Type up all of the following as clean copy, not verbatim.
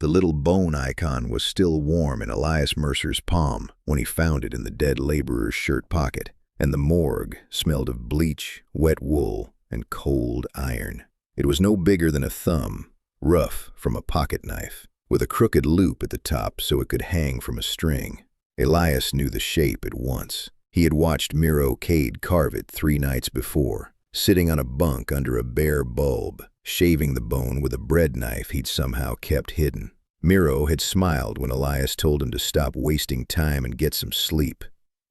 The little bone icon was still warm in Elias Mercer's palm when he found it in the dead laborer's shirt pocket, and the morgue smelled of bleach, wet wool, and cold iron. It was no bigger than a thumb, rough from a pocket knife, with a crooked loop at the top so it could hang from a string. Elias knew the shape at once. He had watched Miro Cade carve it 3 nights before, sitting on a bunk under a bare bulb, shaving the bone with a bread knife he'd somehow kept hidden. Miro had smiled when Elias told him to stop wasting time and get some sleep.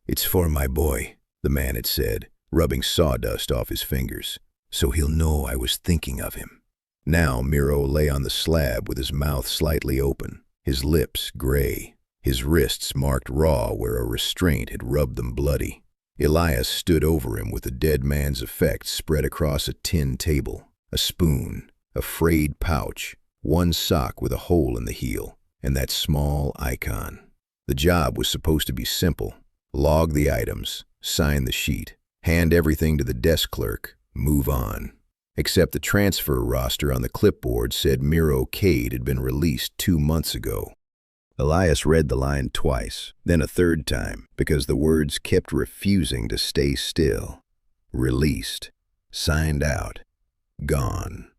"It's for my boy," the man had said, rubbing sawdust off his fingers, "so he'll know I was thinking of him." Now Miro lay on the slab with his mouth slightly open, his lips gray, his wrists marked raw where a restraint had rubbed them bloody. Elias stood over him with the dead man's effects spread across a tin table. A spoon, a frayed pouch, 1 sock with a hole in the heel, and that small icon. The job was supposed to be simple. Log the items, sign the sheet, hand everything to the desk clerk, move on. Except the transfer roster on the clipboard said Miro Cade had been released 2 months ago. Elias read the line twice, then a 3rd time, because the words kept refusing to stay still. Released, signed out, gone.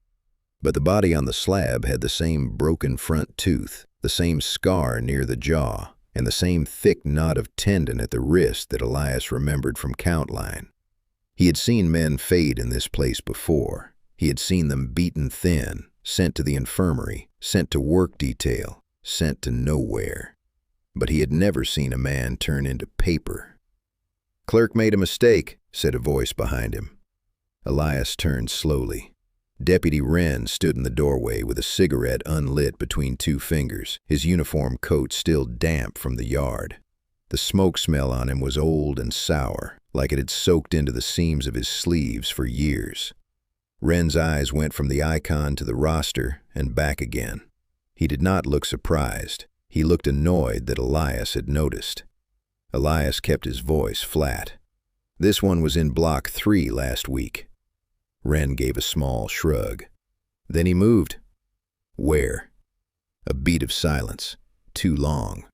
But the body on the slab had the same broken front tooth, the same scar near the jaw, and the same thick knot of tendon at the wrist that Elias remembered from count line. He had seen men fade in this place before. He had seen them beaten thin, sent to the infirmary, sent to work detail, sent to nowhere. But he had never seen a man turn into paper. "Clerk made a mistake," said a voice behind him. Elias turned slowly. Deputy Wren stood in the doorway with a cigarette unlit between 2 fingers, his uniform coat still damp from the yard. The smoke smell on him was old and sour, like it had soaked into the seams of his sleeves for years. Wren's eyes went from the icon to the roster and back again. He did not look surprised. He looked annoyed that Elias had noticed. Elias kept his voice flat. "This one was in Block 3 last week." Wren gave a small shrug. "Then he moved." "Where?" A beat of silence, too long.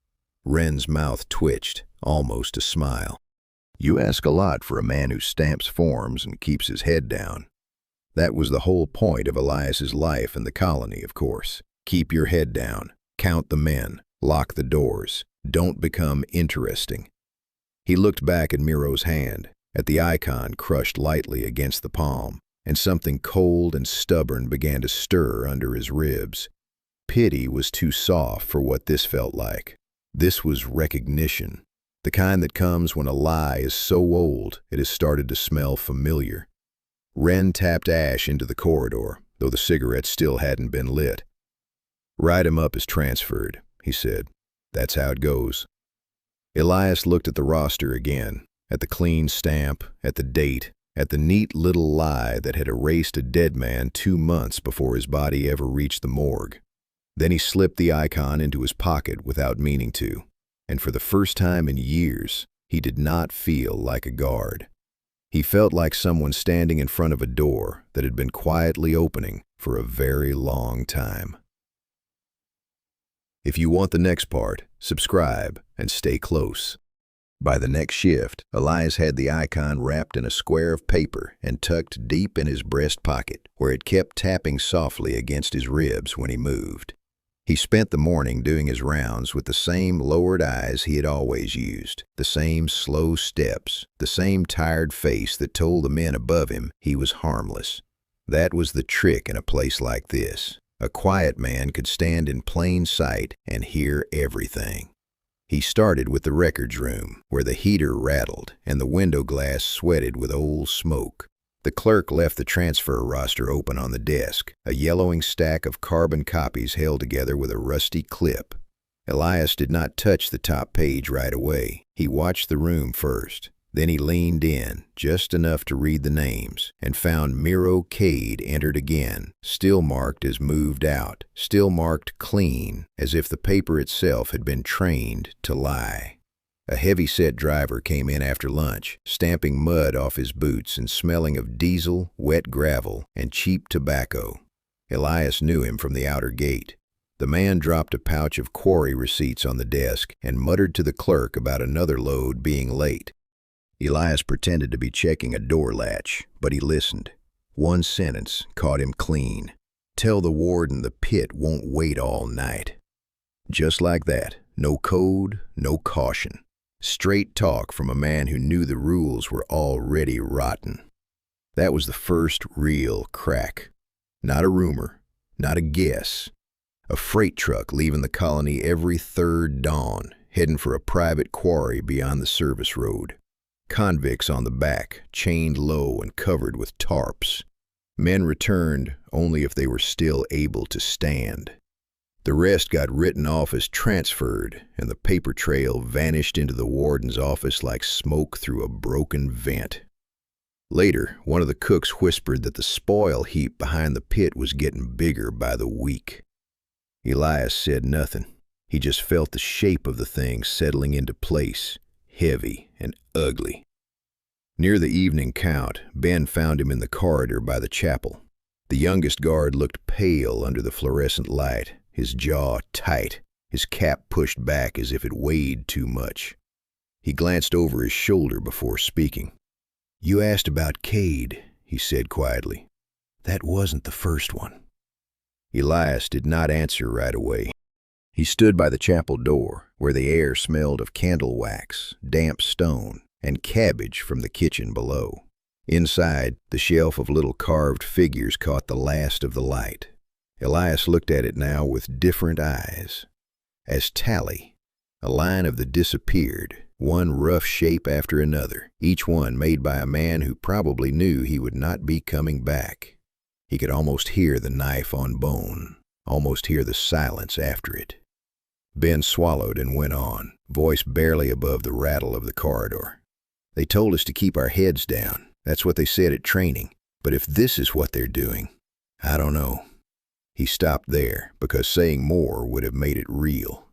Wren's mouth twitched, almost a smile. "You ask a lot for a man who stamps forms and keeps his head down." That was the whole point of Elias's life in the colony, of course. Keep your head down, count the men, lock the doors, don't become interesting. He looked back at Miro's hand, at the icon crushed lightly against the palm, and something cold and stubborn began to stir under his ribs. Pity was too soft for what this felt like. This was recognition, the kind that comes when a lie is so old it has started to smell familiar. Wren tapped ash into the corridor, though the cigarette still hadn't been lit. "Write him up as transferred," he said. "That's how it goes." Elias looked at the roster again, at the clean stamp, at the date, at the neat little lie that had erased a dead man 2 months before his body ever reached the morgue. Then he slipped the icon into his pocket without meaning to, and for the first time in years, he did not feel like a guard. He felt like someone standing in front of a door that had been quietly opening for a very long time. If you want the next part, subscribe and stay close. By the next shift, Elias had the icon wrapped in a square of paper and tucked deep in his breast pocket, where it kept tapping softly against his ribs when he moved. He spent the morning doing his rounds with the same lowered eyes he had always used, the same slow steps, the same tired face that told the men above him he was harmless. That was the trick in a place like this. A quiet man could stand in plain sight and hear everything. He started with the records room, where the heater rattled and the window glass sweated with old smoke. The clerk left the transfer roster open on the desk, a yellowing stack of carbon copies held together with a rusty clip. Elias did not touch the top page right away. He watched the room first. Then he leaned in, just enough to read the names, and found Miro Cade entered again, still marked as moved out, still marked clean, as if the paper itself had been trained to lie. A heavy-set driver came in after lunch, stamping mud off his boots and smelling of diesel, wet gravel, and cheap tobacco. Elias knew him from the outer gate. The man dropped a pouch of quarry receipts on the desk and muttered to the clerk about another load being late. Elias pretended to be checking a door latch, but he listened. One sentence caught him clean. "Tell the warden the pit won't wait all night." Just like that, no code, no caution. Straight talk from a man who knew the rules were already rotten. That was the first real crack. Not a rumor, not a guess. A freight truck leaving the colony every third dawn, heading for a private quarry beyond the service road. Convicts on the back, chained low and covered with tarps. Men returned only if they were still able to stand. The rest got written off as transferred, and the paper trail vanished into the warden's office like smoke through a broken vent. Later, one of the cooks whispered that the spoil heap behind the pit was getting bigger by the week. Elias said nothing. He just felt the shape of the thing settling into place, heavy and ugly. Near the evening count, Ben found him in the corridor by the chapel. The youngest guard looked pale under the fluorescent light, his jaw tight, his cap pushed back as if it weighed too much. He glanced over his shoulder before speaking. "You asked about Cade," he said quietly. "That wasn't the first one." Elias did not answer right away. He stood by the chapel door, where the air smelled of candle wax, damp stone, and cabbage from the kitchen below. Inside, the shelf of little carved figures caught the last of the light. Elias looked at it now with different eyes. As tally, a line of the disappeared, one rough shape after another, each one made by a man who probably knew he would not be coming back. He could almost hear the knife on bone, almost hear the silence after it. Ben swallowed and went on, voice barely above the rattle of the corridor. "They told us to keep our heads down. That's what they said at training. But if this is what they're doing, I don't know." He stopped there, because saying more would have made it real.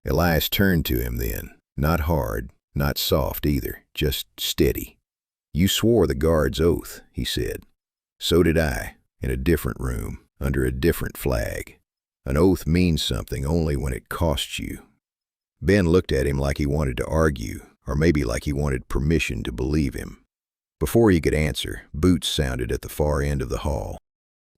Elias turned to him then, not hard, not soft either, just steady. "You swore the guard's oath," he said. "So did I, in a different room, under a different flag. An oath means something only when it costs you." Ben looked at him like he wanted to argue, or maybe like he wanted permission to believe him. Before he could answer, boots sounded at the far end of the hall.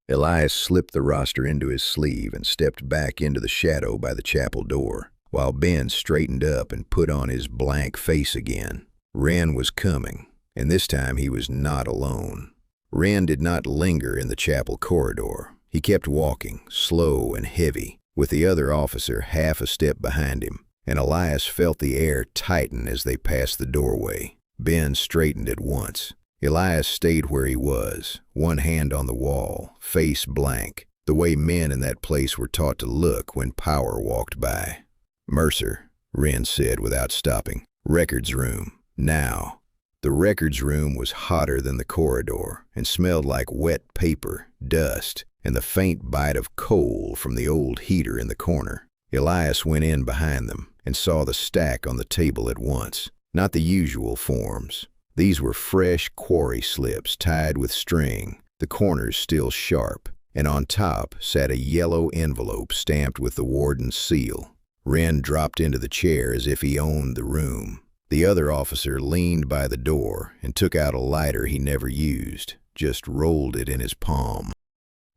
Elias slipped the roster into his sleeve and stepped back into the shadow by the chapel door, while Ben straightened up and put on his blank face again. Wren was coming, and this time he was not alone. Wren did not linger in the chapel corridor. He kept walking, slow and heavy, with the other officer half a step behind him, and Elias felt the air tighten as they passed the doorway. Ben straightened at once. Elias stayed where he was, one hand on the wall, face blank, the way men in that place were taught to look when power walked by. "Mercer," Wren said without stopping. "Records room, now." The records room was hotter than the corridor and smelled like wet paper, dust, and the faint bite of coal from the old heater in the corner. Elias went in behind them and saw the stack on the table at once. Not the usual forms. These were fresh quarry slips tied with string, the corners still sharp, and on top sat a yellow envelope stamped with the warden's seal. Wren dropped into the chair as if he owned the room. The other officer leaned by the door and took out a lighter he never used, just rolled it in his palm.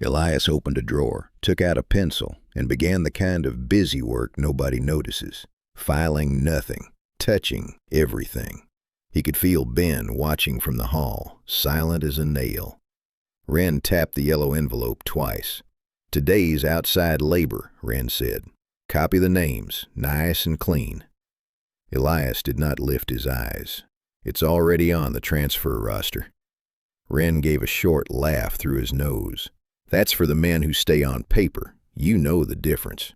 Elias opened a drawer, took out a pencil, and began the kind of busy work nobody notices, filing nothing, touching everything. He could feel Ben watching from the hall, silent as a nail. Wren tapped the yellow envelope twice. "Today's outside labor," Wren said. "Copy the names, nice and clean." Elias did not lift his eyes. "It's already on the transfer roster." Wren gave a short laugh through his nose. "That's for the men who stay on paper. You know the difference."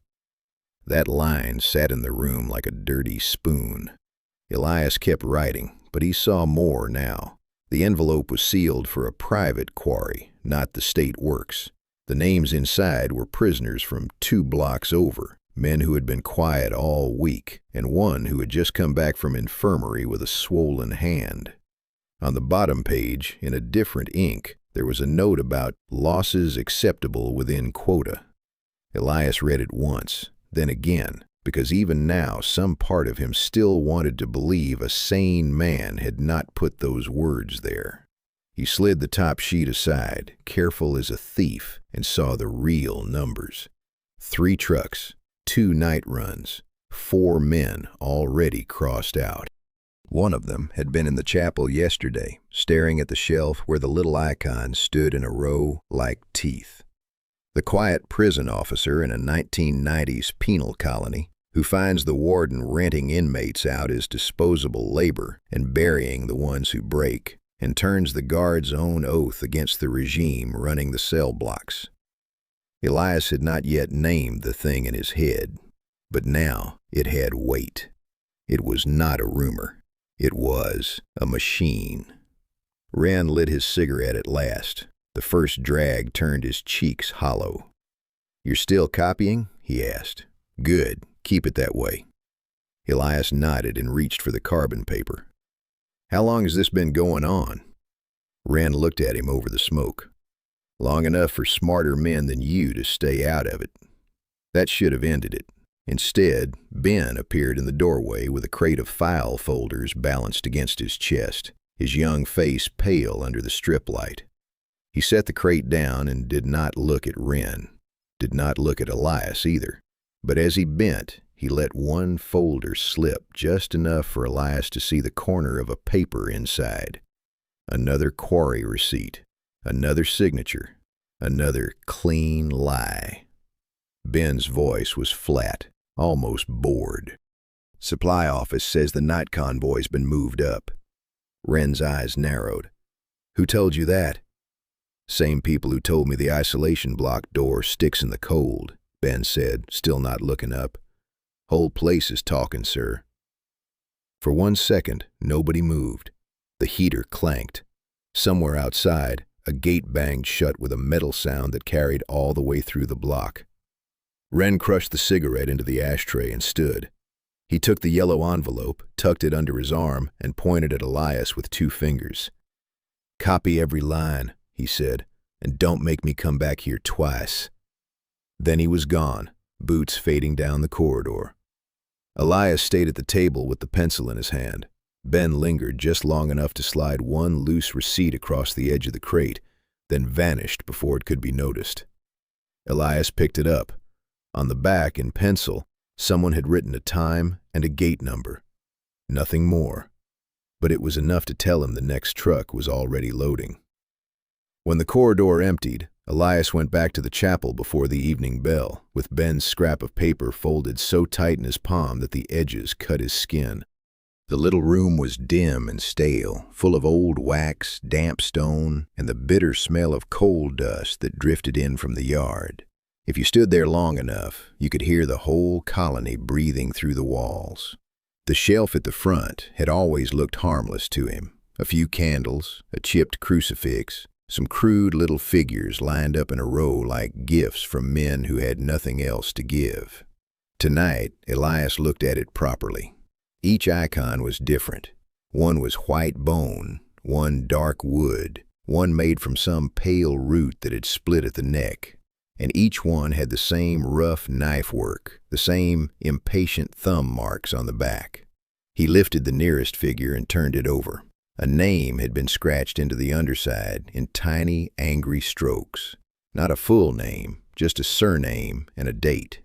That line sat in the room like a dirty spoon. Elias kept writing, but he saw more now. The envelope was sealed for a private quarry, not the state works. The names inside were prisoners from 2 blocks over, men who had been quiet all week, and one who had just come back from infirmary with a swollen hand. On the bottom page, in a different ink, there was a note about losses acceptable within quota. Elias read it once, then again, because even now some part of him still wanted to believe a sane man had not put those words there. He slid the top sheet aside, careful as a thief, and saw the real numbers. 3 trucks, 2 night runs, 4 men already crossed out. One of them had been in the chapel yesterday, staring at the shelf where the little icons stood in a row like teeth. The quiet prison officer in a 1990s penal colony who finds the warden renting inmates out as disposable labor and burying the ones who break, and turns the guard's own oath against the regime running the cell blocks. Elias had not yet named the thing in his head, but now it had weight. It was not a rumor. It was a machine. Wren lit his cigarette at last. The first drag turned his cheeks hollow. "You're still copying?" he asked. "Good. Keep it that way." Elias nodded and reached for the carbon paper. "How long has this been going on?" Wren looked at him over the smoke. "Long enough for smarter men than you to stay out of it." That should have ended it. Instead, Ben appeared in the doorway with a crate of file folders balanced against his chest, his young face pale under the strip light. He set the crate down and did not look at Wren, did not look at Elias either. But as he bent, he let one folder slip just enough for Elias to see the corner of a paper inside. Another quarry receipt, another signature, another clean lie. Ben's voice was flat, almost bored. "Supply office says the night convoy's been moved up." Wren's eyes narrowed. "Who told you that?" "Same people who told me the isolation block door sticks in the cold," Ben said, still not looking up. "Whole place is talking, sir." For 1 second, nobody moved. The heater clanked. Somewhere outside, a gate banged shut with a metal sound that carried all the way through the block. Wren crushed the cigarette into the ashtray and stood. He took the yellow envelope, tucked it under his arm, and pointed at Elias with 2 fingers. "Copy every line," he said, "and don't make me come back here twice." Then he was gone, boots fading down the corridor. Elias stayed at the table with the pencil in his hand. Ben lingered just long enough to slide one loose receipt across the edge of the crate, then vanished before it could be noticed. Elias picked it up. On the back, in pencil, someone had written a time and a gate number. Nothing more. But it was enough to tell him the next truck was already loading. When the corridor emptied, Elias went back to the chapel before the evening bell, with Ben's scrap of paper folded so tight in his palm that the edges cut his skin. The little room was dim and stale, full of old wax, damp stone, and the bitter smell of coal dust that drifted in from the yard. If you stood there long enough, you could hear the whole colony breathing through the walls. The shelf at the front had always looked harmless to him. A few candles, a chipped crucifix, some crude little figures lined up in a row like gifts from men who had nothing else to give. Tonight, Elias looked at it properly. Each icon was different. One was white bone, one dark wood, one made from some pale root that had split at the neck, and each one had the same rough knife work, the same impatient thumb marks on the back. He lifted the nearest figure and turned it over. A name had been scratched into the underside in tiny, angry strokes. Not a full name, just a surname and a date.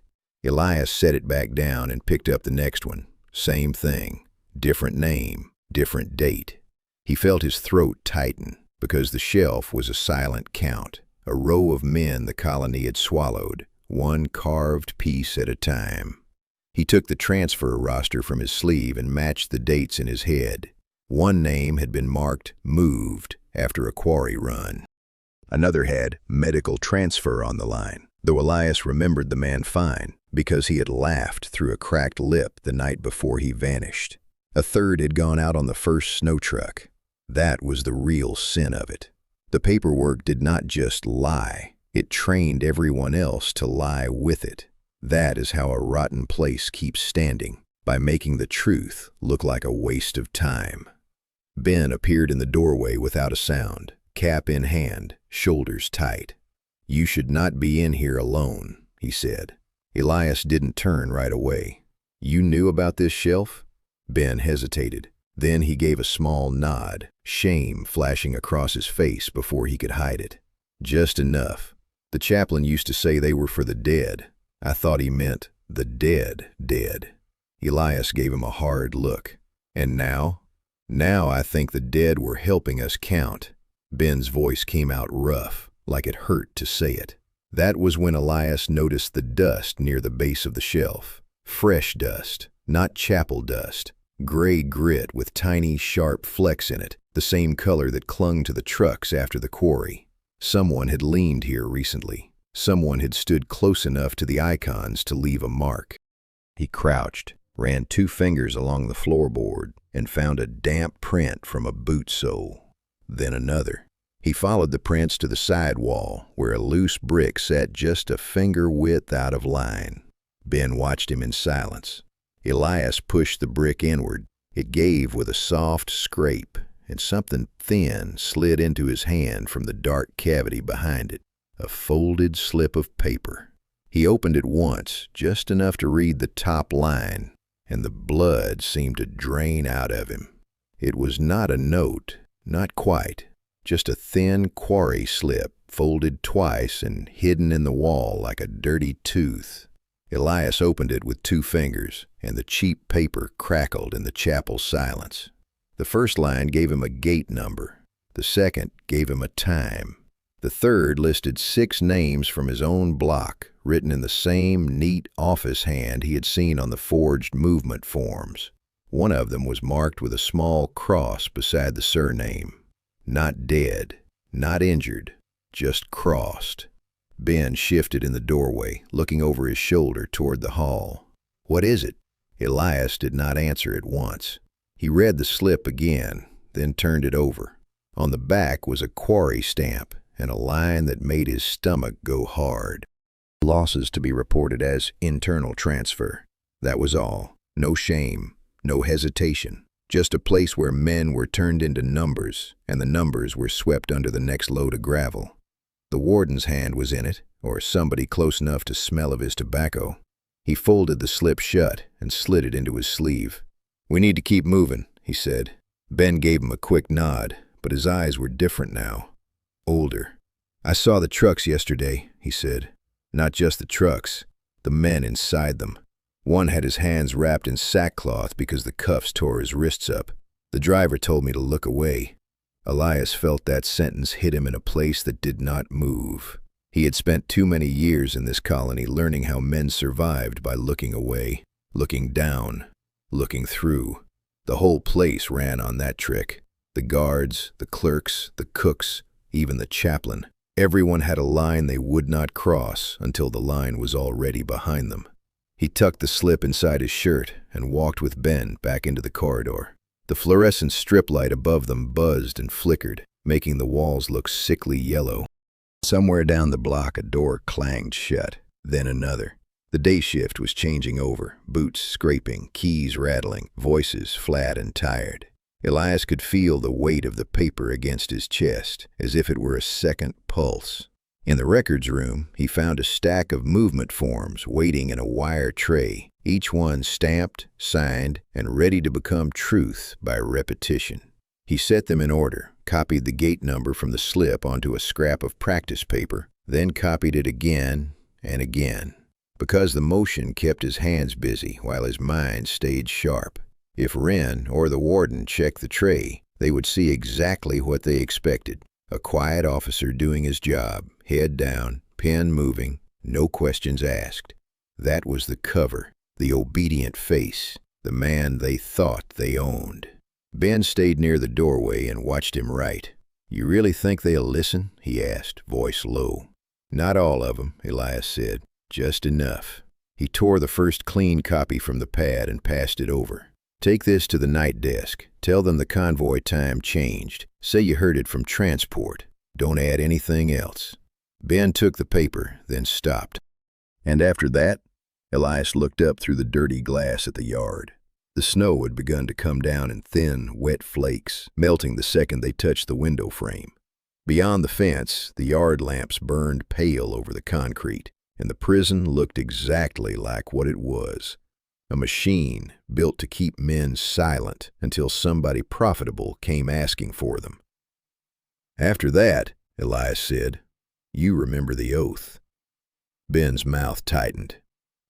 Elias set it back down and picked up the next one. Same thing, different name, different date. He felt his throat tighten because the shelf was a silent count, a row of men the colony had swallowed, one carved piece at a time. He took the transfer roster from his sleeve and matched the dates in his head. One name had been marked moved after a quarry run. Another had medical transfer on the line, though Elias remembered the man fine because he had laughed through a cracked lip the night before he vanished. A third had gone out on the first snow truck. That was the real sin of it. The paperwork did not just lie, it trained everyone else to lie with it. That is how a rotten place keeps standing, by making the truth look like a waste of time. Ben appeared in the doorway without a sound, cap in hand, shoulders tight. "You should not be in here alone," he said. Elias didn't turn right away. "You knew about this shelf?" Ben hesitated. Then he gave a small nod, shame flashing across his face before he could hide it. "Just enough. The chaplain used to say they were for the dead. I thought he meant the dead dead." Elias gave him a hard look. "And now?" "Now I think the dead were helping us count." Ben's voice came out rough, like it hurt to say it. That was when Elias noticed the dust near the base of the shelf. Fresh dust, not chapel dust. Gray grit with tiny, sharp flecks in it, the same color that clung to the trucks after the quarry. Someone had leaned here recently. Someone had stood close enough to the icons to leave a mark. He crouched, ran 2 fingers along the floorboard, and found a damp print from a boot sole. Then another. He followed the prints to the side wall, where a loose brick sat just a finger width out of line. Ben watched him in silence. Elias pushed the brick inward. It gave with a soft scrape, and something thin slid into his hand from the dark cavity behind it. A folded slip of paper. He opened it once, just enough to read the top line, and the blood seemed to drain out of him. It was not a note, not quite, just a thin quarry slip, folded twice and hidden in the wall like a dirty tooth. Elias opened it with 2 fingers, and the cheap paper crackled in the chapel silence. The first line gave him a gate number. The second gave him a time. The third listed 6 names from his own block, written in the same neat office hand he had seen on the forged movement forms. One of them was marked with a small cross beside the surname. Not dead, not injured, just crossed. Ben shifted in the doorway, looking over his shoulder toward the hall. "What is it?" Elias did not answer at once. He read the slip again, then turned it over. On the back was a quarry stamp and a line that made his stomach go hard. Losses to be reported as internal transfer. That was all. No shame, no hesitation. Just a place where men were turned into numbers, and the numbers were swept under the next load of gravel. The warden's hand was in it, or somebody close enough to smell of his tobacco. He folded the slip shut and slid it into his sleeve. "We need to keep moving," he said. Ben gave him a quick nod, but his eyes were different now. Older. "I saw the trucks yesterday," he said. "Not just the trucks, the men inside them. One had his hands wrapped in sackcloth because the cuffs tore his wrists up. The driver told me to look away." Elias felt that sentence hit him in a place that did not move. He had spent too many years in this colony learning how men survived by looking away, looking down, looking through. The whole place ran on that trick. The guards, the clerks, the cooks, even the chaplain. Everyone had a line they would not cross until the line was already behind them. He tucked the slip inside his shirt and walked with Ben back into the corridor. The fluorescent strip light above them buzzed and flickered, making the walls look sickly yellow. Somewhere down the block a door clanged shut, then another. The day shift was changing over, boots scraping, keys rattling, voices flat and tired. Elias could feel the weight of the paper against his chest, as if it were a second pulse. In the records room, he found a stack of movement forms waiting in a wire tray, each one stamped, signed, and ready to become truth by repetition. He set them in order, copied the gate number from the slip onto a scrap of practice paper, then copied it again and again, because the motion kept his hands busy while his mind stayed sharp. If Wren or the warden checked the tray, they would see exactly what they expected. A quiet officer doing his job, head down, pen moving, no questions asked. That was the cover, the obedient face, the man they thought they owned. Ben stayed near the doorway and watched him write. "You really think they'll listen?" he asked, voice low. "Not all of them," Elias said. "Just enough." He tore the first clean copy from the pad and passed it over. "Take this to the night desk. Tell them the convoy time changed. Say you heard it from transport. Don't add anything else." Ben took the paper, then stopped. "And after that?" Elias looked up through the dirty glass at the yard. The snow had begun to come down in thin, wet flakes, melting the second they touched the window frame. Beyond the fence, the yard lamps burned pale over the concrete, and the prison looked exactly like what it was. A machine built to keep men silent until somebody profitable came asking for them. After that, Elias said, you remember the oath. Ben's mouth tightened.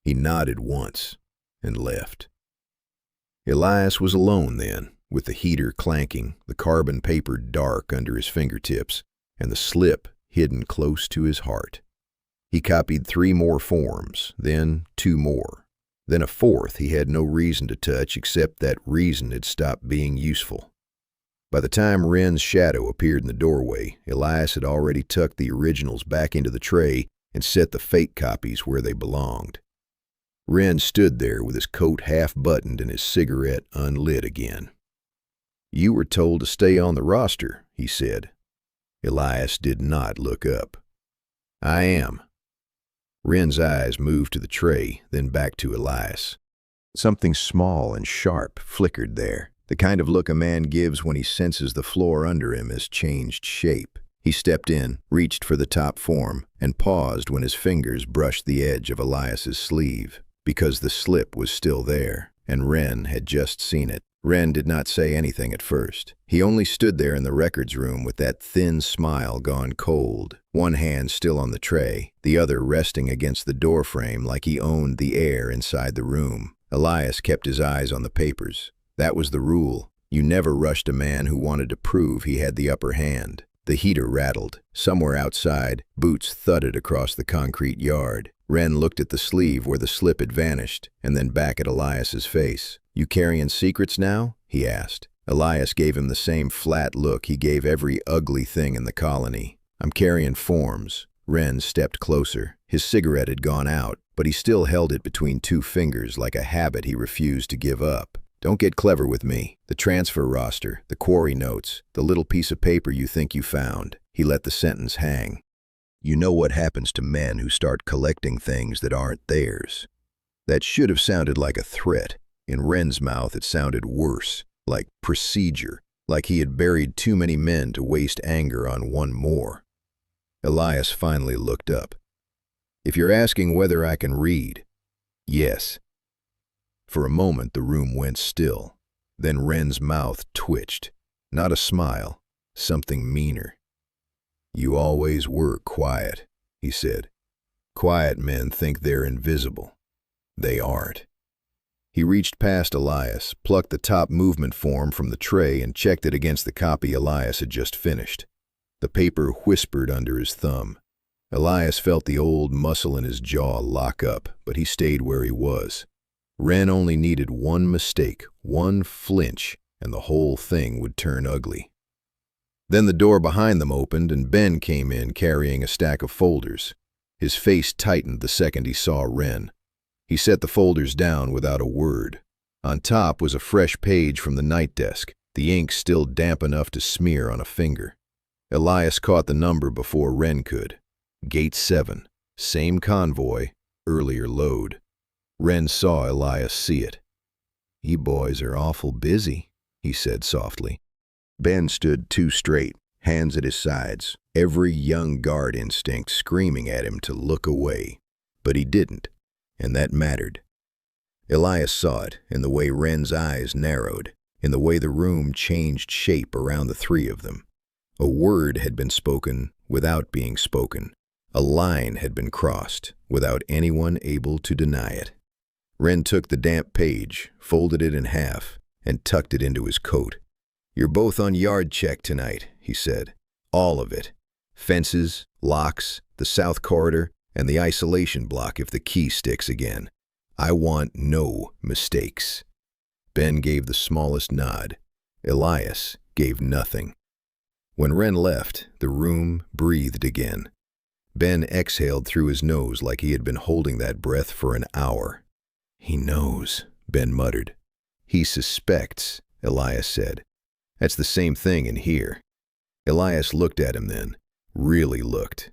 He nodded once and left. Elias was alone then, with the heater clanking, the carbon paper dark under his fingertips, and the slip hidden close to his heart. He copied 3 more forms, then 2 more. Then a 4th he had no reason to touch except that reason had stopped being useful. By the time Wren's shadow appeared in the doorway, Elias had already tucked the originals back into the tray and set the fake copies where they belonged. Wren stood there with his coat half buttoned and his cigarette unlit again. You were told to stay on the roster, he said. Elias did not look up. I am. Wren's eyes moved to the tray, then back to Elias. Something small and sharp flickered there, the kind of look a man gives when he senses the floor under him has changed shape. He stepped in, reached for the top form, and paused when his fingers brushed the edge of Elias's sleeve, because the slip was still there, and Wren had just seen it. Wren did not say anything at first. He only stood there in the records room with that thin smile gone cold, one hand still on the tray, the other resting against the doorframe like he owned the air inside the room. Elias kept his eyes on the papers. That was the rule. You never rushed a man who wanted to prove he had the upper hand. The heater rattled. Somewhere outside, boots thudded across the concrete yard. Wren looked at the sleeve where the slip had vanished, and then back at Elias's face. You carrying secrets now? He asked. Elias gave him the same flat look he gave every ugly thing in the colony. I'm carrying forms. Wren stepped closer. His cigarette had gone out, but he still held it between 2 fingers like a habit he refused to give up. Don't get clever with me. The transfer roster, the quarry notes, the little piece of paper you think you found. He let the sentence hang. You know what happens to men who start collecting things that aren't theirs. That should have sounded like a threat. In Wren's mouth it sounded worse, like procedure, like he had buried too many men to waste anger on one more. Elias finally looked up. If you're asking whether I can read, yes. For a moment the room went still. Then Wren's mouth twitched. Not a smile, something meaner. You always were quiet, he said. Quiet men think they're invisible. They aren't. He reached past Elias, plucked the top movement form from the tray and checked it against the copy Elias had just finished. The paper whispered under his thumb. Elias felt the old muscle in his jaw lock up, but he stayed where he was. Wren only needed one mistake, one flinch, and the whole thing would turn ugly. Then the door behind them opened and Ben came in carrying a stack of folders. His face tightened the second he saw Wren. He set the folders down without a word. On top was a fresh page from the night desk, the ink still damp enough to smear on a finger. Elias caught the number before Wren could. Gate 7, same convoy, earlier load. Wren saw Elias see it. You boys are awful busy, he said softly. Ben stood too straight, hands at his sides, every young guard instinct screaming at him to look away. But he didn't, and that mattered. Elias saw it in the way Wren's eyes narrowed, in the way the room changed shape around the 3 of them. A word had been spoken without being spoken. A line had been crossed without anyone able to deny it. Wren took the damp page, folded it in half, and tucked it into his coat. You're both on yard check tonight, he said. All of it. Fences, locks, the south corridor, and the isolation block if the key sticks again. I want no mistakes. Ben gave the smallest nod. Elias gave nothing. When Wren left, the room breathed again. Ben exhaled through his nose like he had been holding that breath for an hour. He knows, Ben muttered. He suspects, Elias said. That's the same thing in here. Elias looked at him then, really looked.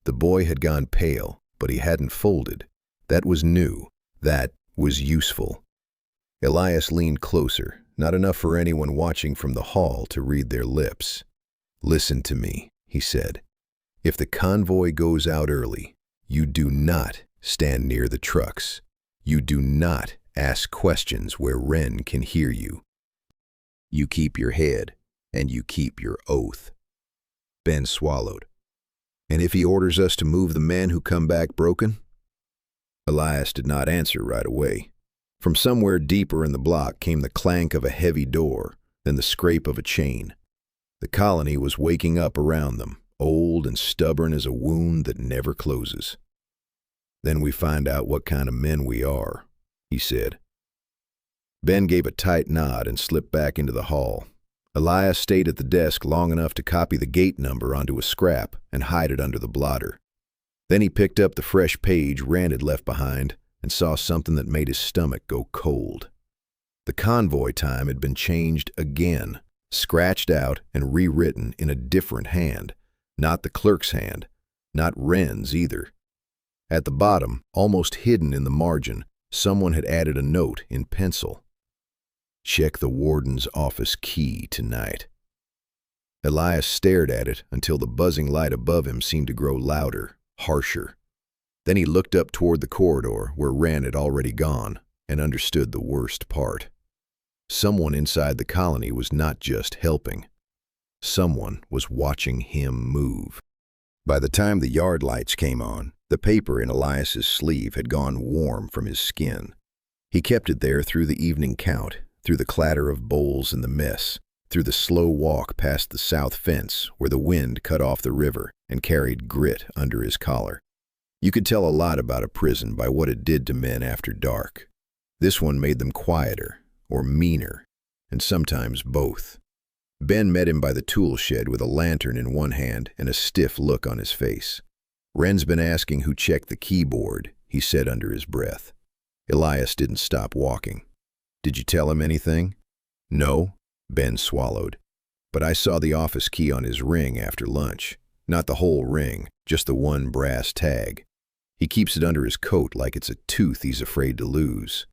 The boy had gone pale, but he hadn't folded. That was new. That was useful. Elias leaned closer, not enough for anyone watching from the hall to read their lips. Listen to me, he said. If the convoy goes out early, You do not stand near the trucks. You do not ask questions where Wren can hear you. You keep your head, and you keep your oath." Ben swallowed. "And if he orders us to move the men who come back broken?" Elias did not answer right away. From somewhere deeper in the block came the clank of a heavy door, then the scrape of a chain. The colony was waking up around them, old and stubborn as a wound that never closes. "Then we find out what kind of men we are," he said. Ben gave a tight nod and slipped back into the hall. Elias stayed at the desk long enough to copy the gate number onto a scrap and hide it under the blotter. Then he picked up the fresh page Wren had left behind and saw something that made his stomach go cold. The convoy time had been changed again, scratched out and rewritten in a different hand, not the clerk's hand, not Wren's either. At the bottom, almost hidden in the margin, someone had added a note in pencil. "Check the warden's office key tonight." Elias stared at it until the buzzing light above him seemed to grow louder, harsher. Then he looked up toward the corridor where Wren had already gone and understood the worst part. Someone inside the colony was not just helping. Someone was watching him move. By the time the yard lights came on, the paper in Elias's sleeve had gone warm from his skin. He kept it there through the evening count, through the clatter of bowls in the mess, through the slow walk past the south fence where the wind cut off the river and carried grit under his collar. You could tell a lot about a prison by what it did to men after dark. This one made them quieter or meaner, and sometimes both. Ben met him by the tool shed with a lantern in one hand and a stiff look on his face. "Wren's been asking who checked the keyboard," he said under his breath. Elias didn't stop walking. "Did you tell him anything?" "No," Ben swallowed. "But I saw the office key on his ring after lunch. Not the whole ring, just the one brass tag. He keeps it under his coat like it's a tooth he's afraid to lose."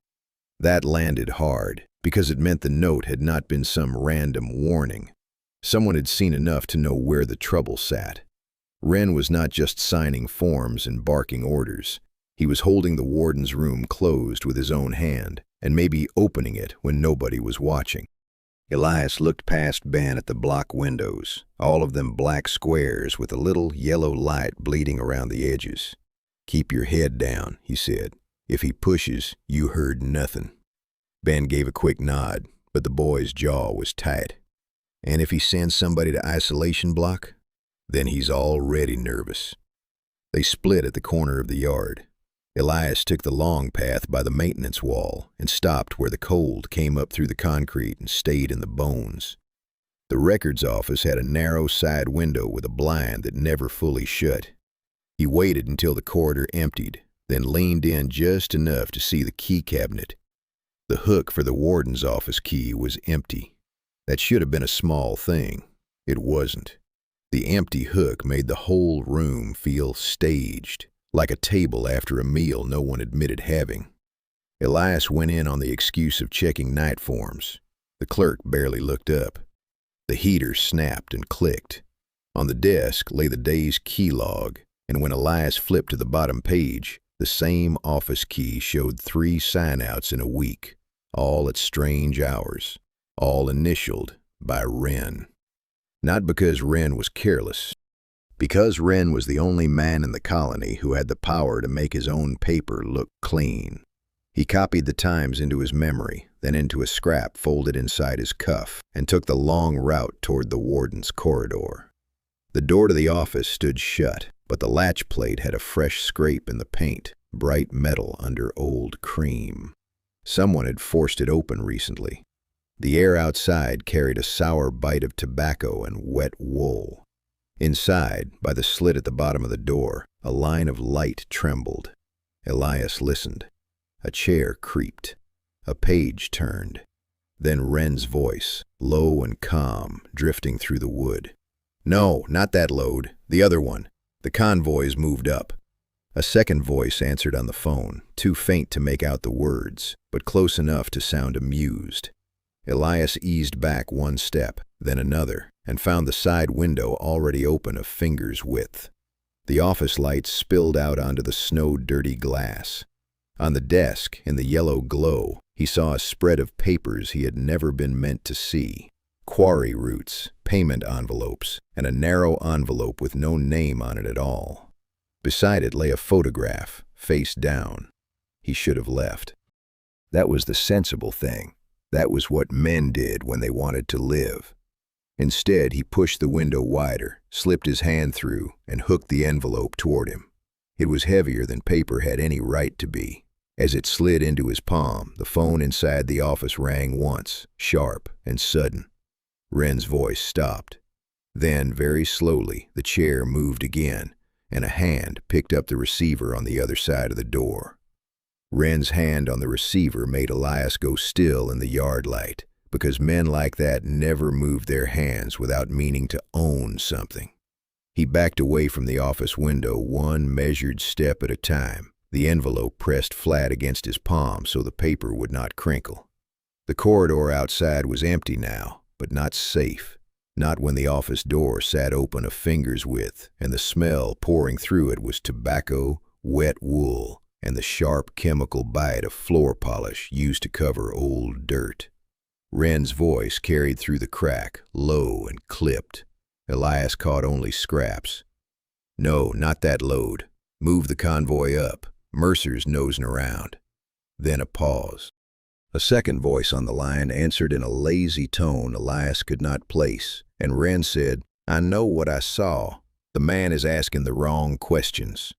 That landed hard, because it meant the note had not been some random warning. Someone had seen enough to know where the trouble sat. Wren was not just signing forms and barking orders. He was holding the warden's room closed with his own hand, and maybe opening it when nobody was watching. Elias looked past Ben at the block windows, all of them black squares with a little yellow light bleeding around the edges. "Keep your head down," he said. "If he pushes, you heard nothing." Ben gave a quick nod, but the boy's jaw was tight. "And if he sends somebody to isolation block?" "Then he's already nervous." They split at the corner of the yard. Elias took the long path by the maintenance wall and stopped where the cold came up through the concrete and stayed in the bones. The records office had a narrow side window with a blind that never fully shut. He waited until the corridor emptied, then leaned in just enough to see the key cabinet. The hook for the warden's office key was empty. That should have been a small thing. It wasn't. The empty hook made the whole room feel staged, like a table after a meal no one admitted having. Elias went in on the excuse of checking night forms. The clerk barely looked up. The heater snapped and clicked. On the desk lay the day's key log, and when Elias flipped to the bottom page, the same office key showed 3 sign-outs in a week, all at strange hours, all initialed by Wren. Not because Wren was careless, because Wren was the only man in the colony who had the power to make his own paper look clean. He copied the times into his memory, then into a scrap folded inside his cuff, and took the long route toward the warden's corridor. The door to the office stood shut, but the latch plate had a fresh scrape in the paint, bright metal under old cream. Someone had forced it open recently. The air outside carried a sour bite of tobacco and wet wool. Inside, by the slit at the bottom of the door, a line of light trembled. Elias listened. A chair creaked. A page turned. Then Wren's voice, low and calm, drifting through the wood. "No, not that load. The other one. The convoys moved up." A second voice answered on the phone, too faint to make out the words, but close enough to sound amused. Elias eased back one step, then another, and found the side window already open a finger's width. The office lights spilled out onto the snow-dirty glass. On the desk, in the yellow glow, he saw a spread of papers he had never been meant to see. Quarry routes, payment envelopes, and a narrow envelope with no name on it at all. Beside it lay a photograph, face down. He should have left. That was the sensible thing. That was what men did when they wanted to live. Instead, he pushed the window wider, slipped his hand through, and hooked the envelope toward him. It was heavier than paper had any right to be. As it slid into his palm, the phone inside the office rang once, sharp and sudden. Wren's voice stopped. Then, very slowly, the chair moved again, and a hand picked up the receiver on the other side of the door. Wren's hand on the receiver made Elias go still in the yard light, because men like that never moved their hands without meaning to own something. He backed away from the office window one measured step at a time, the envelope pressed flat against his palm so the paper would not crinkle. The corridor outside was empty now, but not safe. Not when the office door sat open a finger's width, and the smell pouring through it was tobacco, wet wool, and the sharp chemical bite of floor polish used to cover old dirt. Wren's voice carried through the crack, low and clipped. Elias caught only scraps. "No, not that load. Move the convoy up. Mercer's nosing around." Then a pause. A second voice on the line answered in a lazy tone Elias could not place, and Wren said, "I know what I saw. The man is asking the wrong questions."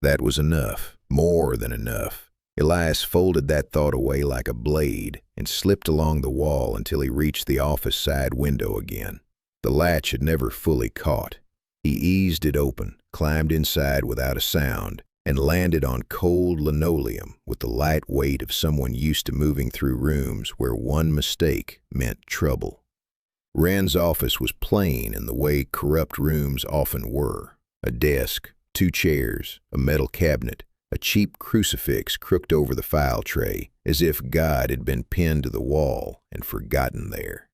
That was enough, more than enough. Elias folded that thought away like a blade and slipped along the wall until he reached the office side window again. The latch had never fully caught. He eased it open, climbed inside without a sound, and landed on cold linoleum with the light weight of someone used to moving through rooms where one mistake meant trouble. Wren's office was plain in the way corrupt rooms often were. A desk, 2 chairs, a metal cabinet, a cheap crucifix crooked over the file tray, as if God had been pinned to the wall and forgotten there.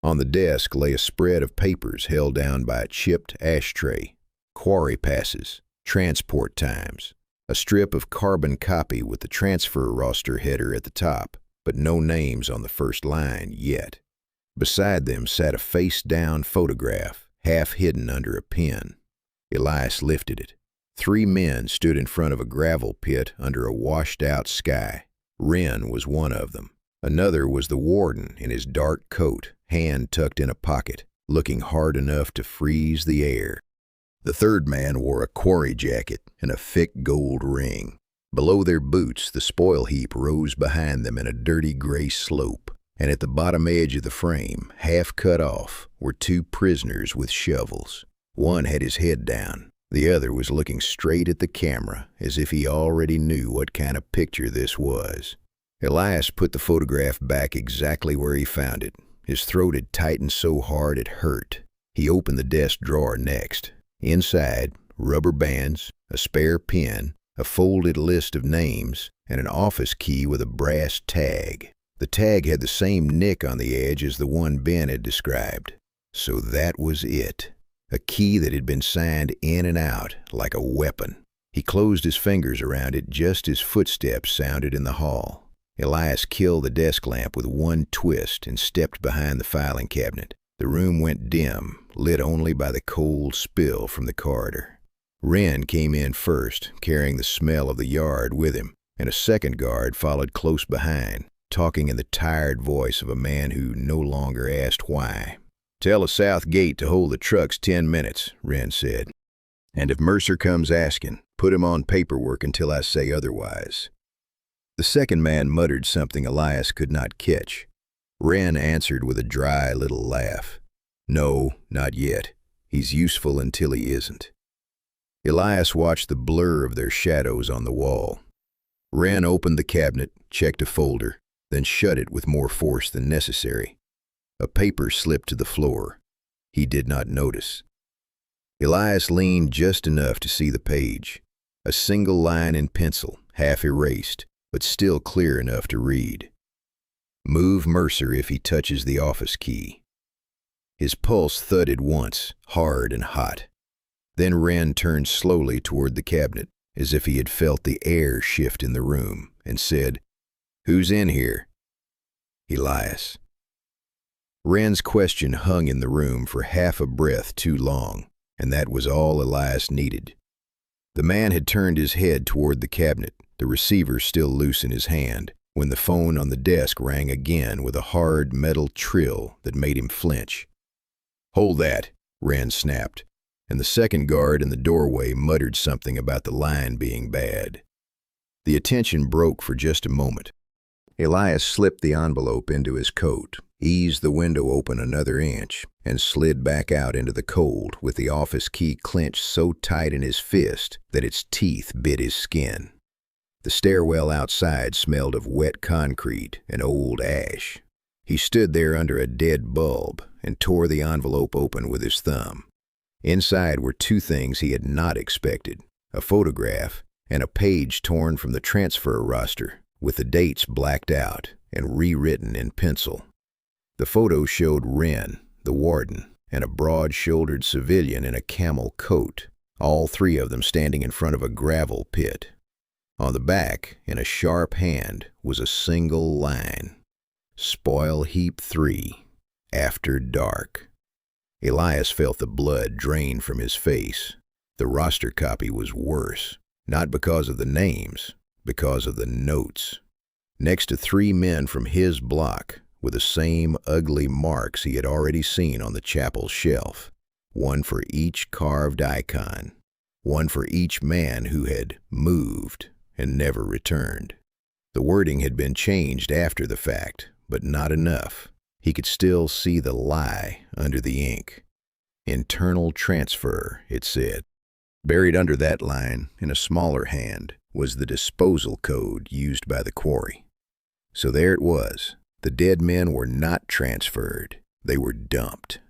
On the desk lay a spread of papers held down by a chipped ashtray, quarry passes, transport times, a strip of carbon copy with the transfer roster header at the top, but no names on the first line yet. Beside them sat a face-down photograph, half hidden under a pen. Elias lifted it. 3 men stood in front of a gravel pit under a washed-out sky. Wren was one of them. Another was the warden in his dark coat, hand tucked in a pocket, looking hard enough to freeze the air. The third man wore a quarry jacket and a thick gold ring. Below their boots, the spoil heap rose behind them in a dirty gray slope, and at the bottom edge of the frame, half cut off, were 2 prisoners with shovels. One had his head down. The other was looking straight at the camera, as if he already knew what kind of picture this was. Elias put the photograph back exactly where he found it. His throat had tightened so hard it hurt. He opened the desk drawer next. Inside, rubber bands, a spare pen, a folded list of names, and an office key with a brass tag. The tag had the same nick on the edge as the one Ben had described. So that was it. A key that had been signed in and out like a weapon. He closed his fingers around it just as footsteps sounded in the hall. Elias killed the desk lamp with one twist and stepped behind the filing cabinet. The room went dim, lit only by the cold spill from the corridor. Wren came in first, carrying the smell of the yard with him, and a second guard followed close behind, talking in the tired voice of a man who no longer asked why. "Tell the south gate to hold the trucks 10 minutes, Wren said. "And if Mercer comes asking, put him on paperwork until I say otherwise." The second man muttered something Elias could not catch. Wren answered with a dry little laugh. "No, not yet. He's useful until he isn't." Elias watched the blur of their shadows on the wall. Wren opened the cabinet, checked a folder, then shut it with more force than necessary. A paper slipped to the floor. He did not notice. Elias leaned just enough to see the page. A single line in pencil, half erased, but still clear enough to read. "Move Mercer if he touches the office key." His pulse thudded once, hard and hot. Then Wren turned slowly toward the cabinet, as if he had felt the air shift in the room, and said, "Who's in here?" "Elias." Wren's question hung in the room for half a breath too long, and that was all Elias needed. The man had turned his head toward the cabinet, the receiver still loose in his hand, when the phone on the desk rang again with a hard metal trill that made him flinch. "Hold that," Wren snapped, and the second guard in the doorway muttered something about the line being bad. The attention broke for just a moment. Elias slipped the envelope into his coat, eased the window open another inch, and slid back out into the cold with the office key clenched so tight in his fist that its teeth bit his skin. The stairwell outside smelled of wet concrete and old ash. He stood there under a dead bulb and tore the envelope open with his thumb. Inside were two things he had not expected: a photograph and a page torn from the transfer roster, with the dates blacked out and rewritten in pencil. The photo showed Wren, the warden, and a broad-shouldered civilian in a camel coat, all three of them standing in front of a gravel pit. On the back, in a sharp hand, was a single line: "Spoil Heap 3, after dark." Elias felt the blood drain from his face. The roster copy was worse, not because of the names, because of the notes. Next to three men from his block, with the same ugly marks he had already seen on the chapel shelf, one for each carved icon, one for each man who had moved and never returned. The wording had been changed after the fact, but not enough. He could still see the lie under the ink. "Internal transfer," it said. Buried under that line, in a smaller hand, was the disposal code used by the quarry. So there it was. The dead men were not transferred. They were dumped.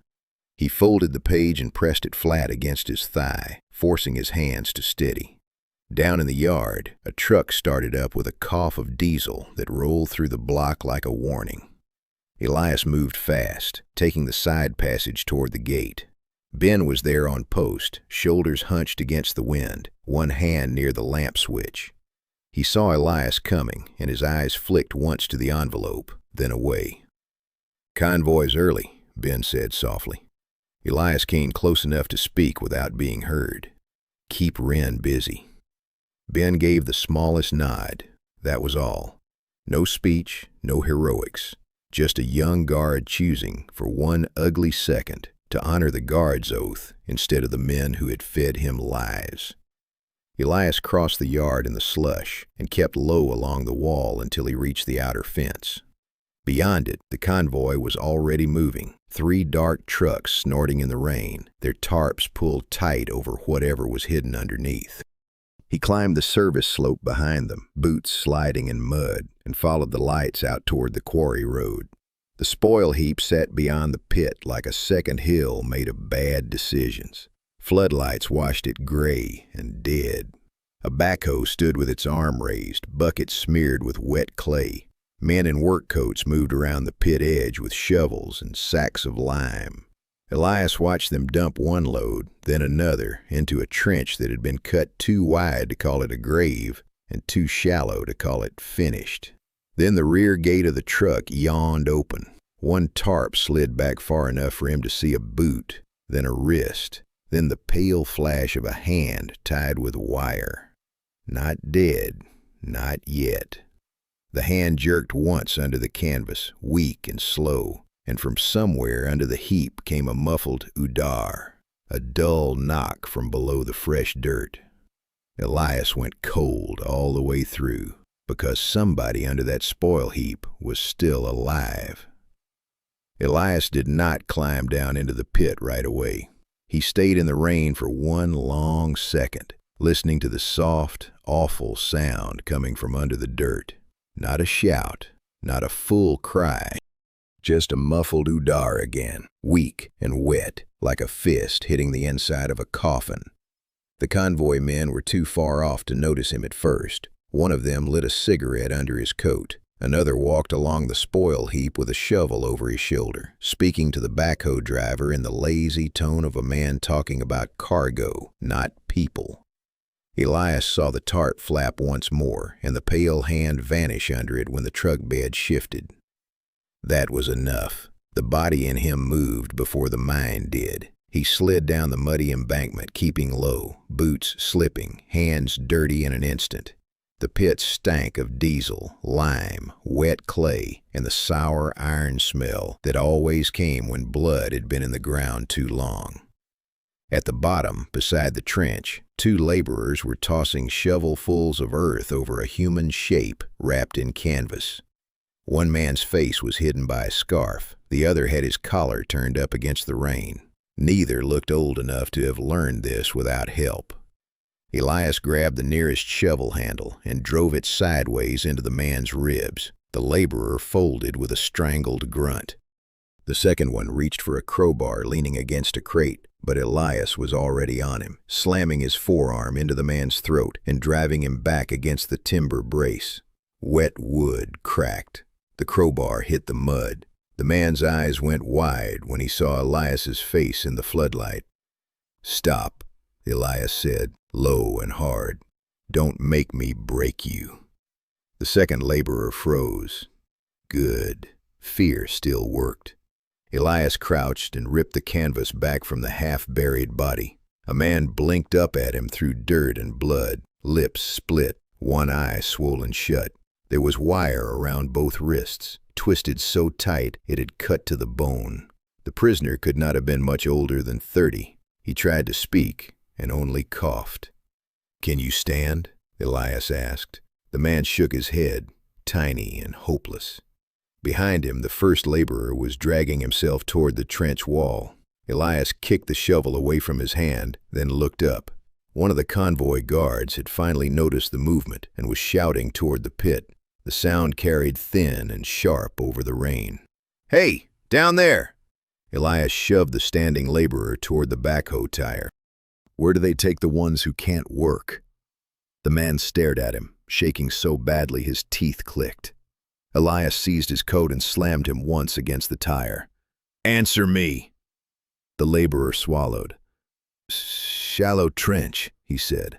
He folded the page and pressed it flat against his thigh, forcing his hands to steady. Down in the yard, a truck started up with a cough of diesel that rolled through the block like a warning. Elias moved fast, taking the side passage toward the gate. Ben was there on post, shoulders hunched against the wind, one hand near the lamp switch. He saw Elias coming, and his eyes flicked once to the envelope, then away. "Convoy's early," Ben said softly. Elias came close enough to speak without being heard. "Keep Wren busy." Ben gave the smallest nod. That was all. No speech, no heroics. Just a young guard choosing, for one ugly second, to honor the guard's oath instead of the men who had fed him lies. Elias crossed the yard in the slush and kept low along the wall until he reached the outer fence. Beyond it, the convoy was already moving, three dark trucks snorting in the rain, their tarps pulled tight over whatever was hidden underneath. He climbed the service slope behind them, boots sliding in mud, and followed the lights out toward the quarry road. The spoil heap sat beyond the pit like a second hill made of bad decisions. Floodlights washed it gray and dead. A backhoe stood with its arm raised, bucket smeared with wet clay. Men in work coats moved around the pit edge with shovels and sacks of lime. Elias watched them dump one load, then another, into a trench that had been cut too wide to call it a grave and too shallow to call it finished. Then the rear gate of the truck yawned open. One tarp slid back far enough for him to see a boot, then a wrist, then the pale flash of a hand tied with wire. Not dead, not yet. The hand jerked once under the canvas, weak and slow, and from somewhere under the heap came a muffled udar, a dull knock from below the fresh dirt. Elias went cold all the way through, because somebody under that spoil heap was still alive. Elias did not climb down into the pit right away. He stayed in the rain for one long second, listening to the soft, awful sound coming from under the dirt. Not a shout, not a full cry. Just a muffled udar again, weak and wet, like a fist hitting the inside of a coffin. The convoy men were too far off to notice him at first. One of them lit a cigarette under his coat. Another walked along the spoil heap with a shovel over his shoulder, speaking to the backhoe driver in the lazy tone of a man talking about cargo, not people. Elias saw the tarp flap once more, and the pale hand vanish under it when the truck bed shifted. That was enough. The body in him moved before the mind did. He slid down the muddy embankment, keeping low, boots slipping, hands dirty in an instant. The pit stank of diesel, lime, wet clay, and the sour iron smell that always came when blood had been in the ground too long. At the bottom, beside the trench, 2 laborers were tossing shovelfuls of earth over a human shape wrapped in canvas. One man's face was hidden by a scarf. The other had his collar turned up against the rain. Neither looked old enough to have learned this without help. Elias grabbed the nearest shovel handle and drove it sideways into the man's ribs. The laborer folded with a strangled grunt. The second one reached for a crowbar leaning against a crate, but Elias was already on him, slamming his forearm into the man's throat and driving him back against the timber brace. Wet wood cracked. The crowbar hit the mud. The man's eyes went wide when he saw Elias's face in the floodlight. "Stop," Elias said, low and hard. "Don't make me break you." The second laborer froze. Good. Fear still worked. Elias crouched and ripped the canvas back from the half-buried body. A man blinked up at him through dirt and blood, lips split, one eye swollen shut. There was wire around both wrists, twisted so tight it had cut to the bone. The prisoner could not have been much older than 30. He tried to speak and only coughed. "Can you stand?" Elias asked. The man shook his head, tiny and hopeless. Behind him, the first laborer was dragging himself toward the trench wall. Elias kicked the shovel away from his hand, then looked up. One of the convoy guards had finally noticed the movement and was shouting toward the pit. The sound carried thin and sharp over the rain. "Hey, down there!" Elias shoved the standing laborer toward the backhoe tire. "Where do they take the ones who can't work?" The man stared at him, shaking so badly his teeth clicked. Elias seized his coat and slammed him once against the tire. "Answer me!" The laborer swallowed. "Shallow trench," he said.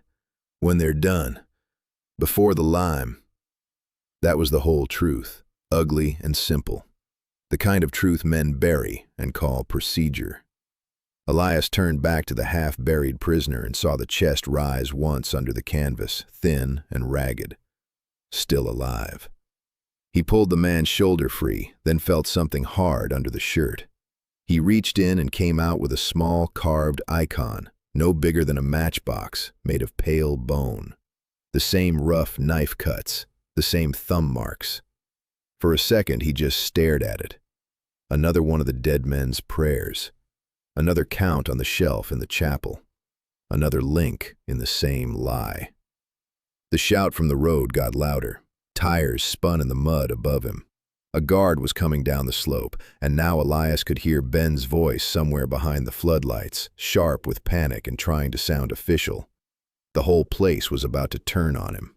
"When they're done. Before the lime." That was the whole truth, ugly and simple. The kind of truth men bury and call procedure. Elias turned back to the half-buried prisoner and saw the chest rise once under the canvas, thin and ragged. Still alive. He pulled the man's shoulder free, then felt something hard under the shirt. He reached in and came out with a small carved icon, no bigger than a matchbox, made of pale bone. The same rough knife cuts, the same thumb marks. For a second he just stared at it. Another one of the dead men's prayers. Another count on the shelf in the chapel. Another link in the same lie. The shout from the road got louder. Tires spun in the mud above him. A guard was coming down the slope, and now Elias could hear Ben's voice somewhere behind the floodlights, sharp with panic and trying to sound official. The whole place was about to turn on him.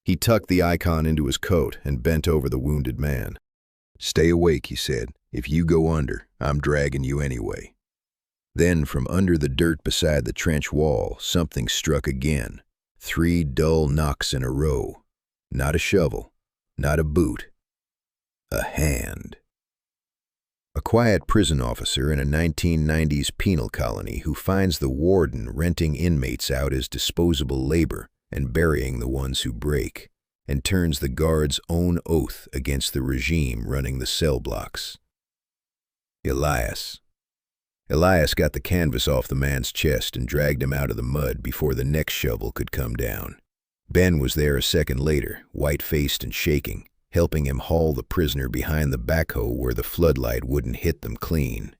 He tucked the icon into his coat and bent over the wounded man. "Stay awake," he said. "If you go under, I'm dragging you anyway." Then from under the dirt beside the trench wall, something struck again. 3 dull knocks in a row. Not a shovel, not a boot. A hand. A quiet prison officer in a 1990s penal colony who finds the warden renting inmates out as disposable labor and burying the ones who break, and turns the guard's own oath against the regime running the cell blocks. Elias. Elias got the canvas off the man's chest and dragged him out of the mud before the next shovel could come down. Ben was there a second later, white-faced and shaking, helping him haul the prisoner behind the backhoe where the floodlight wouldn't hit them clean.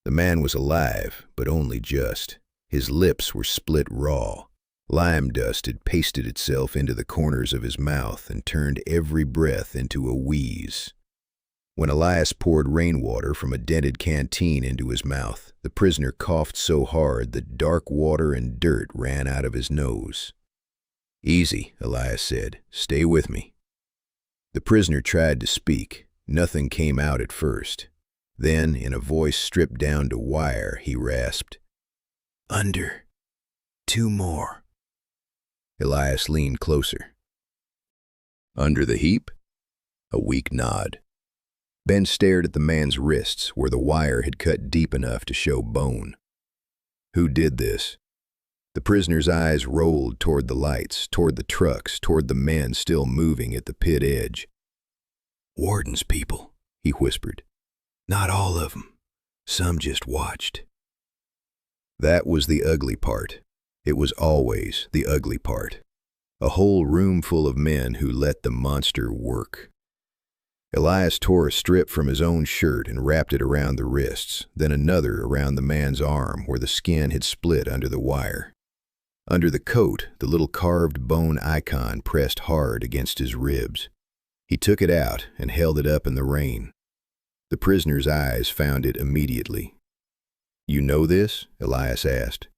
The man was alive, but only just. His lips were split raw. Lime dust had pasted itself into the corners of his mouth and turned every breath into a wheeze. When Elias poured rainwater from a dented canteen into his mouth, the prisoner coughed so hard that dark water and dirt ran out of his nose. "Easy," Elias said. "Stay with me." The prisoner tried to speak. Nothing came out at first. Then, in a voice stripped down to wire, he rasped, "Under. 2 more." Elias leaned closer. "Under the heap?" A weak nod. Ben stared at the man's wrists where the wire had cut deep enough to show bone. "Who did this?" The prisoner's eyes rolled toward the lights, toward the trucks, toward the men still moving at the pit edge. "Warden's people," he whispered. "Not all of them. Some just watched." That was the ugly part. It was always the ugly part. A whole room full of men who let the monster work. Elias tore a strip from his own shirt and wrapped it around the wrists, then another around the man's arm where the skin had split under the wire. Under the coat, the little carved bone icon pressed hard against his ribs. He took it out and held it up in the rain. The prisoner's eyes found it immediately. "You know this?" Elias asked.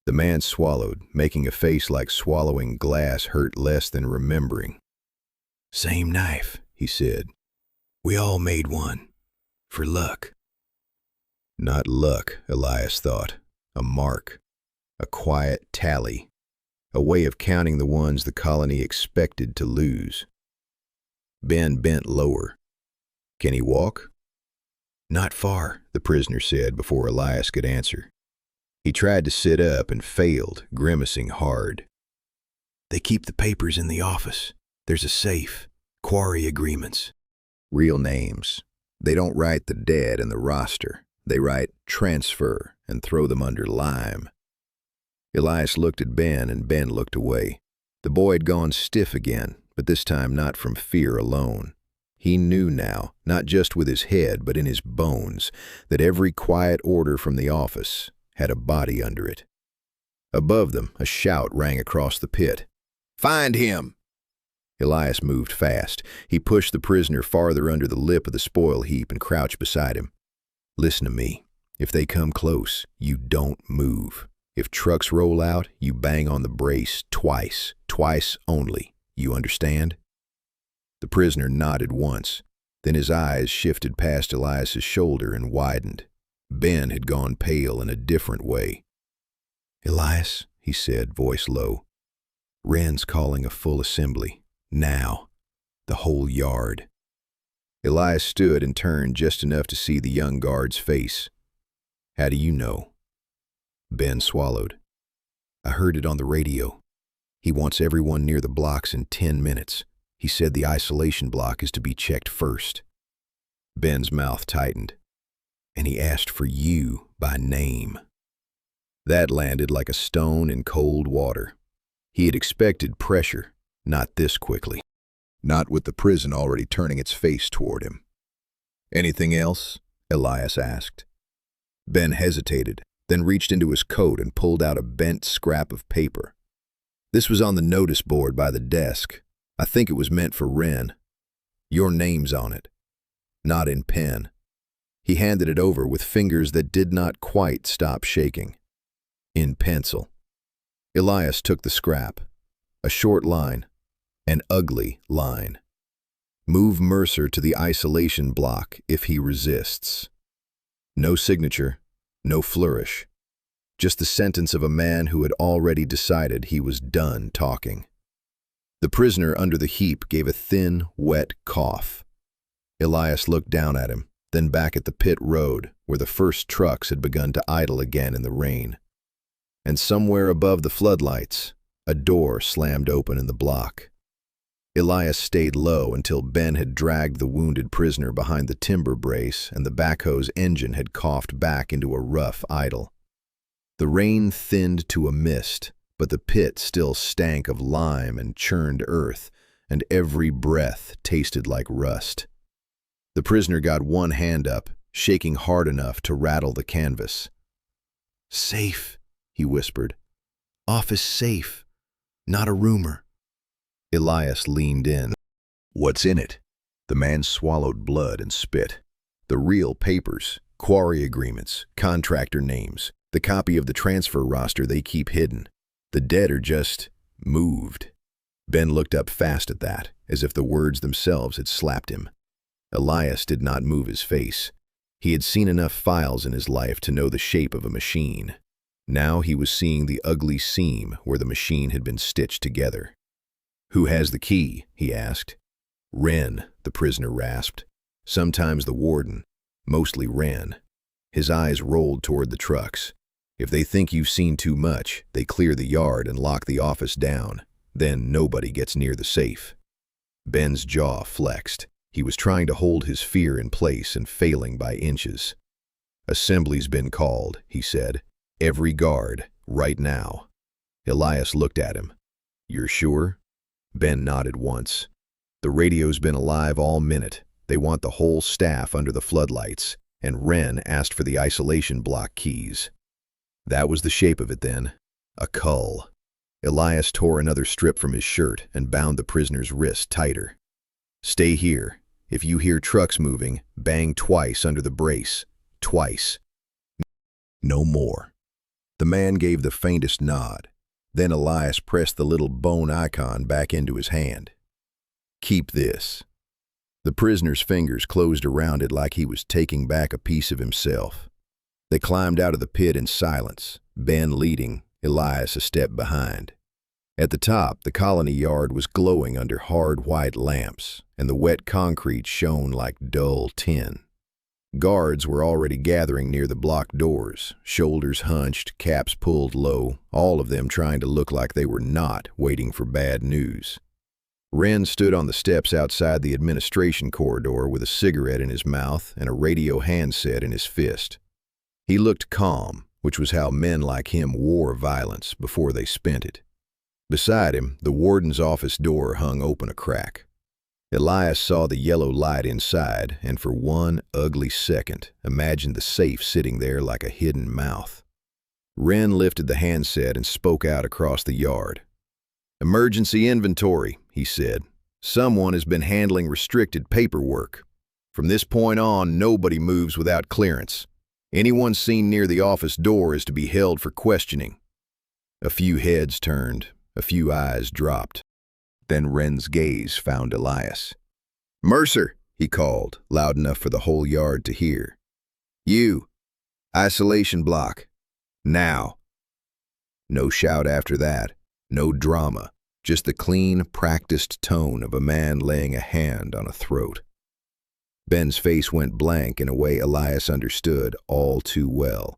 The man swallowed, making a face like swallowing glass hurt less than remembering. "Same knife," he said. "We all made one. For luck." Not luck, Elias thought. A mark. A quiet tally. A way of counting the ones the colony expected to lose. Ben bent lower. "Can he walk?" "Not far," the prisoner said before Elias could answer. He tried to sit up and failed, grimacing hard. "They keep the papers in the office. There's a safe. Quarry agreements." Real names. They don't write the dead in the roster. They write transfer and throw them under lime. Elias looked at Ben and Ben looked away. The boy had gone stiff again, but this time not from fear alone. He knew now, not just with his head but in his bones, that every quiet order from the office had a body under it. Above them, a shout rang across the pit. "Find him!" Elias moved fast. He pushed the prisoner farther under the lip of the spoil heap and crouched beside him. "Listen to me. If they come close, you don't move. If trucks roll out, you bang on the brace twice only. You understand?" The prisoner nodded once. Then his eyes shifted past Elias's shoulder and widened. Ben had gone pale in a different way. "Elias," he said, voice low. "Wren's calling a full assembly. Now. The whole yard." Elias stood and turned just enough to see the young guard's face. "How do you know?" Ben swallowed. "I heard it on the radio. He wants everyone near the blocks in 10 minutes. He said the isolation block is to be checked first." Ben's mouth tightened. "And he asked for you by name." That landed like a stone in cold water. He had expected pressure, not this quickly. Not with the prison already turning its face toward him. "Anything else?" Elias asked. Ben hesitated, then reached into his coat and pulled out a bent scrap of paper. This was on the notice board by the desk. I think it was meant for Wren. Your name's on it. Not in pen. He handed it over with fingers that did not quite stop shaking. In pencil. Elias took the scrap. A short line. An ugly line. Move Mercer to the isolation block if he resists. No signature, no flourish. Just the sentence of a man who had already decided he was done talking. The prisoner under the heap gave a thin, wet cough. Elias looked down at him, then back at the pit road where the first trucks had begun to idle again in the rain. And somewhere above the floodlights, a door slammed open in the block. Elias stayed low until Ben had dragged the wounded prisoner behind the timber brace and the backhoe's engine had coughed back into a rough idle. The rain thinned to a mist, but the pit still stank of lime and churned earth, and every breath tasted like rust. The prisoner got one hand up, shaking hard enough to rattle the canvas. "Safe," he whispered. "Office safe. Not a rumor." Elias leaned in. "What's in it?" The man swallowed blood and spit. "The real papers, quarry agreements, contractor names, the copy of the transfer roster they keep hidden. The dead are just moved." Ben looked up fast at that, as if the words themselves had slapped him. Elias did not move his face. He had seen enough files in his life to know the shape of a machine. Now he was seeing the ugly seam where the machine had been stitched together. "Who has the key?" he asked. "Wren," the prisoner rasped. "Sometimes the warden. Mostly Wren." His eyes rolled toward the trucks. "If they think you've seen too much, they clear the yard and lock the office down. Then nobody gets near the safe." Ben's jaw flexed. He was trying to hold his fear in place and failing by inches. "Assembly's been called," he said. "Every guard, right now." Elias looked at him. "You're sure?" Ben nodded once. "The radio's been alive all minute. They want the whole staff under the floodlights, and Wren asked for the isolation block keys." That was the shape of it then. A cull. Elias tore another strip from his shirt and bound the prisoner's wrist tighter. "Stay here. If you hear trucks moving, bang twice under the brace. Twice. No more." The man gave the faintest nod. Then Elias pressed the little bone icon back into his hand. "Keep this." The prisoner's fingers closed around it like he was taking back a piece of himself. They climbed out of the pit in silence, Ben leading, Elias a step behind. At the top, the colony yard was glowing under hard white lamps, and the wet concrete shone like dull tin. Guards were already gathering near the block doors, shoulders hunched, caps pulled low, all of them trying to look like they were not waiting for bad news. Wren stood on the steps outside the administration corridor with a cigarette in his mouth and a radio handset in his fist. He looked calm, which was how men like him wore violence before they spent it. Beside him, the warden's office door hung open a crack. Elias saw the yellow light inside, and for one ugly second, imagined the safe sitting there like a hidden mouth. Wren lifted the handset and spoke out across the yard. "Emergency inventory," he said. "Someone has been handling restricted paperwork. From this point on, nobody moves without clearance. Anyone seen near the office door is to be held for questioning." A few heads turned, a few eyes dropped. Then Wren's gaze found Elias. "Mercer," he called, loud enough for the whole yard to hear. "You. Isolation block. Now." No shout after that, no drama, just the clean, practiced tone of a man laying a hand on a throat. Ben's face went blank in a way Elias understood all too well.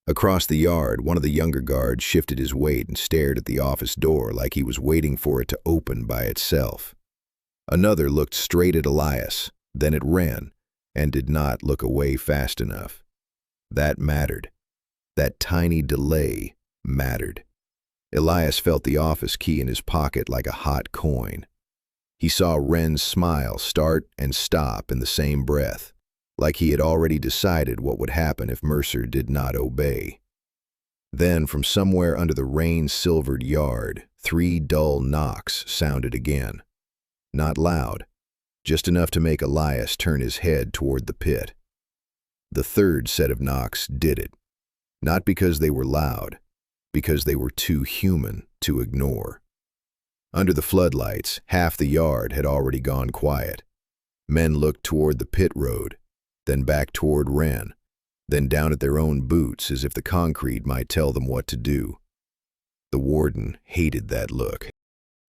Across the yard, one of the younger guards shifted his weight and stared at the office door like he was waiting for it to open by itself. Another looked straight at Elias, then at Wren, and did not look away fast enough. That mattered. That tiny delay mattered. Elias felt the office key in his pocket like a hot coin. He saw Wren's smile start and stop in the same breath, like he had already decided what would happen if Mercer did not obey. Then, from somewhere under the rain-silvered yard, 3 dull knocks sounded again. Not loud, just enough to make Elias turn his head toward the pit. The third set of knocks did it, not because they were loud, because they were too human to ignore. Under the floodlights, half the yard had already gone quiet. Men looked toward the pit road, then back toward Wren, then down at their own boots as if the concrete might tell them what to do. The warden hated that look.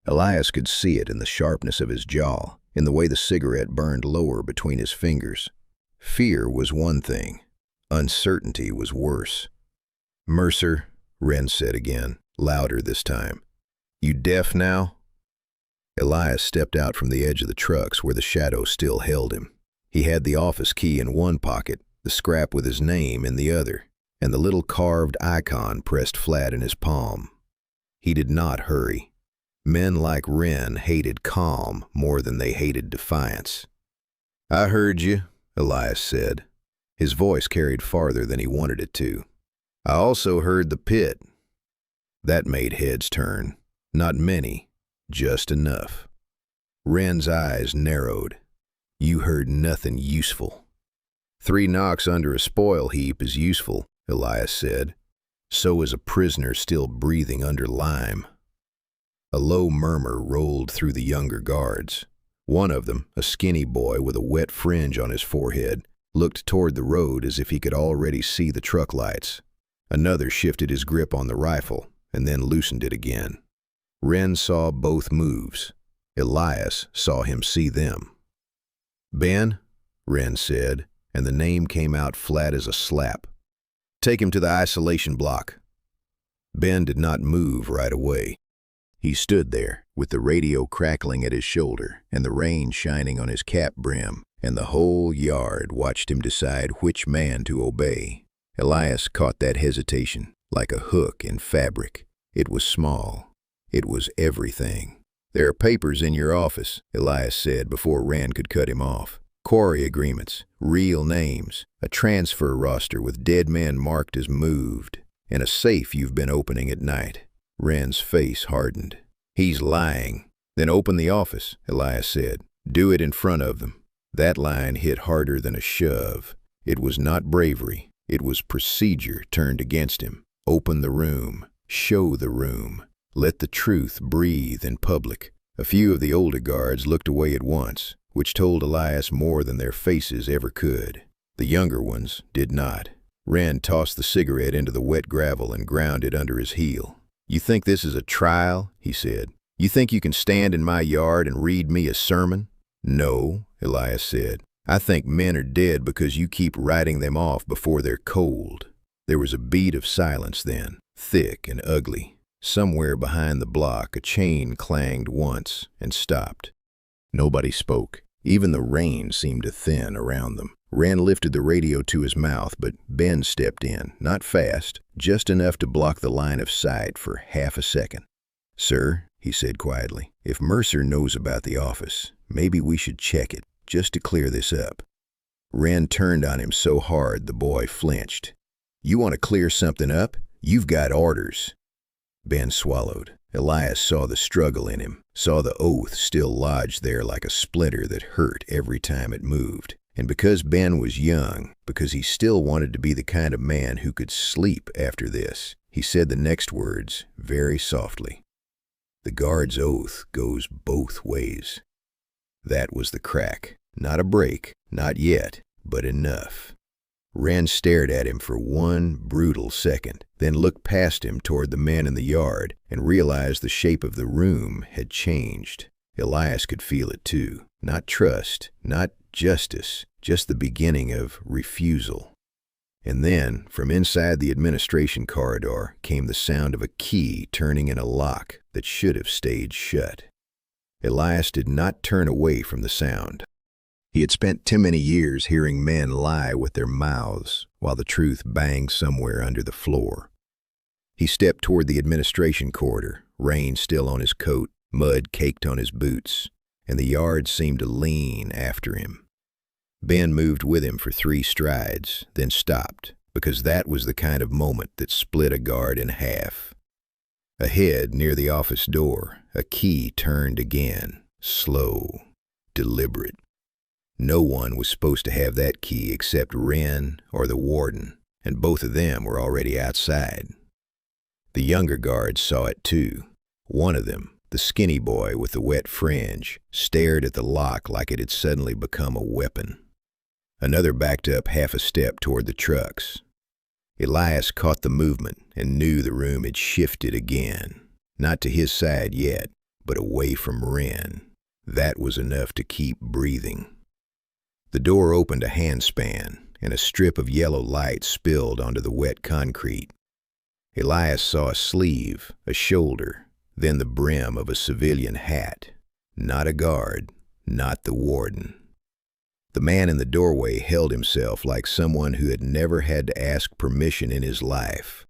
Elias could see it in the sharpness of his jaw, in the way the cigarette burned lower between his fingers. Fear was one thing. Uncertainty was worse. "Mercer," Wren said again, louder this time. "You deaf now?" Elias stepped out from the edge of the trucks where the shadow still held him. He had the office key in one pocket, the scrap with his name in the other, and the little carved icon pressed flat in his palm. He did not hurry. Men like Wren hated calm more than they hated defiance. "I heard you," Elias said. His voice carried farther than he wanted it to. "I also heard the pit." That made heads turn. Not many, just enough. Wren's eyes narrowed. "You heard nothing useful." 3 knocks under a spoil heap is useful, Elias said. So is a prisoner still breathing under lime. A low murmur rolled through the younger guards. One of them, a skinny boy with a wet fringe on his forehead, looked toward the road as if he could already see the truck lights. Another shifted his grip on the rifle and then loosened it again. Wren saw both moves. Elias saw him see them. "Ben," Wren said, and the name came out flat as a slap. "Take him to the isolation block." Ben did not move right away. He stood there, with the radio crackling at his shoulder and the rain shining on his cap brim, and the whole yard watched him decide which man to obey. Elias caught that hesitation like a hook in fabric. It was small. It was everything. "There are papers in your office," Elias said before Wren could cut him off. "Quarry agreements, real names, a transfer roster with dead men marked as moved, and a safe you've been opening at night." Wren's face hardened. "He's lying." "Then open the office," Elias said. "Do it in front of them." That line hit harder than a shove. It was not bravery. It was procedure turned against him. Open the room. Show the room. Let the truth breathe in public. A few of the older guards looked away at once, which told Elias more than their faces ever could. The younger ones did not. Wren tossed the cigarette into the wet gravel and ground it under his heel. "You think this is a trial?" he said. "You think you can stand in my yard and read me a sermon?" "No," Elias said. "I think men are dead because you keep writing them off before they're cold." There was a beat of silence then, thick and ugly. Somewhere behind the block, a chain clanged once and stopped. Nobody spoke. Even the rain seemed to thin around them. Wren lifted the radio to his mouth, but Ben stepped in, not fast, just enough to block the line of sight for half a second. "Sir," he said quietly, "if Mercer knows about the office, maybe we should check it, just to clear this up." Wren turned on him so hard the boy flinched. "You want to clear something up? You've got orders." Ben swallowed. Elias saw the struggle in him, saw the oath still lodged there like a splinter that hurt every time it moved. And because Ben was young, because he still wanted to be the kind of man who could sleep after this, he said the next words very softly. "The guard's oath goes both ways." That was the crack. Not a break, not yet, but enough. Wren stared at him for one brutal second, then looked past him toward the men in the yard and realized the shape of the room had changed. Elias could feel it too. Not trust, not justice, just the beginning of refusal. And then, from inside the administration corridor, came the sound of a key turning in a lock that should have stayed shut. Elias did not turn away from the sound. He had spent too many years hearing men lie with their mouths while the truth banged somewhere under the floor. He stepped toward the administration corridor, rain still on his coat, mud caked on his boots, and the yard seemed to lean after him. Ben moved with him for 3 strides, then stopped, because that was the kind of moment that split a guard in half. Ahead, near the office door, a key turned again, slow, deliberate. No one was supposed to have that key except Wren or the warden, and both of them were already outside. The younger guards saw it too. One of them, the skinny boy with the wet fringe, stared at the lock like it had suddenly become a weapon. Another backed up half a step toward the trucks. Elias caught the movement and knew the room had shifted again. Not to his side yet, but away from Wren. That was enough to keep breathing. The door opened a handspan, and a strip of yellow light spilled onto the wet concrete. Elias saw a sleeve, a shoulder, then the brim of a civilian hat. Not a guard, not the warden. The man in the doorway held himself like someone who had never had to ask permission in his life.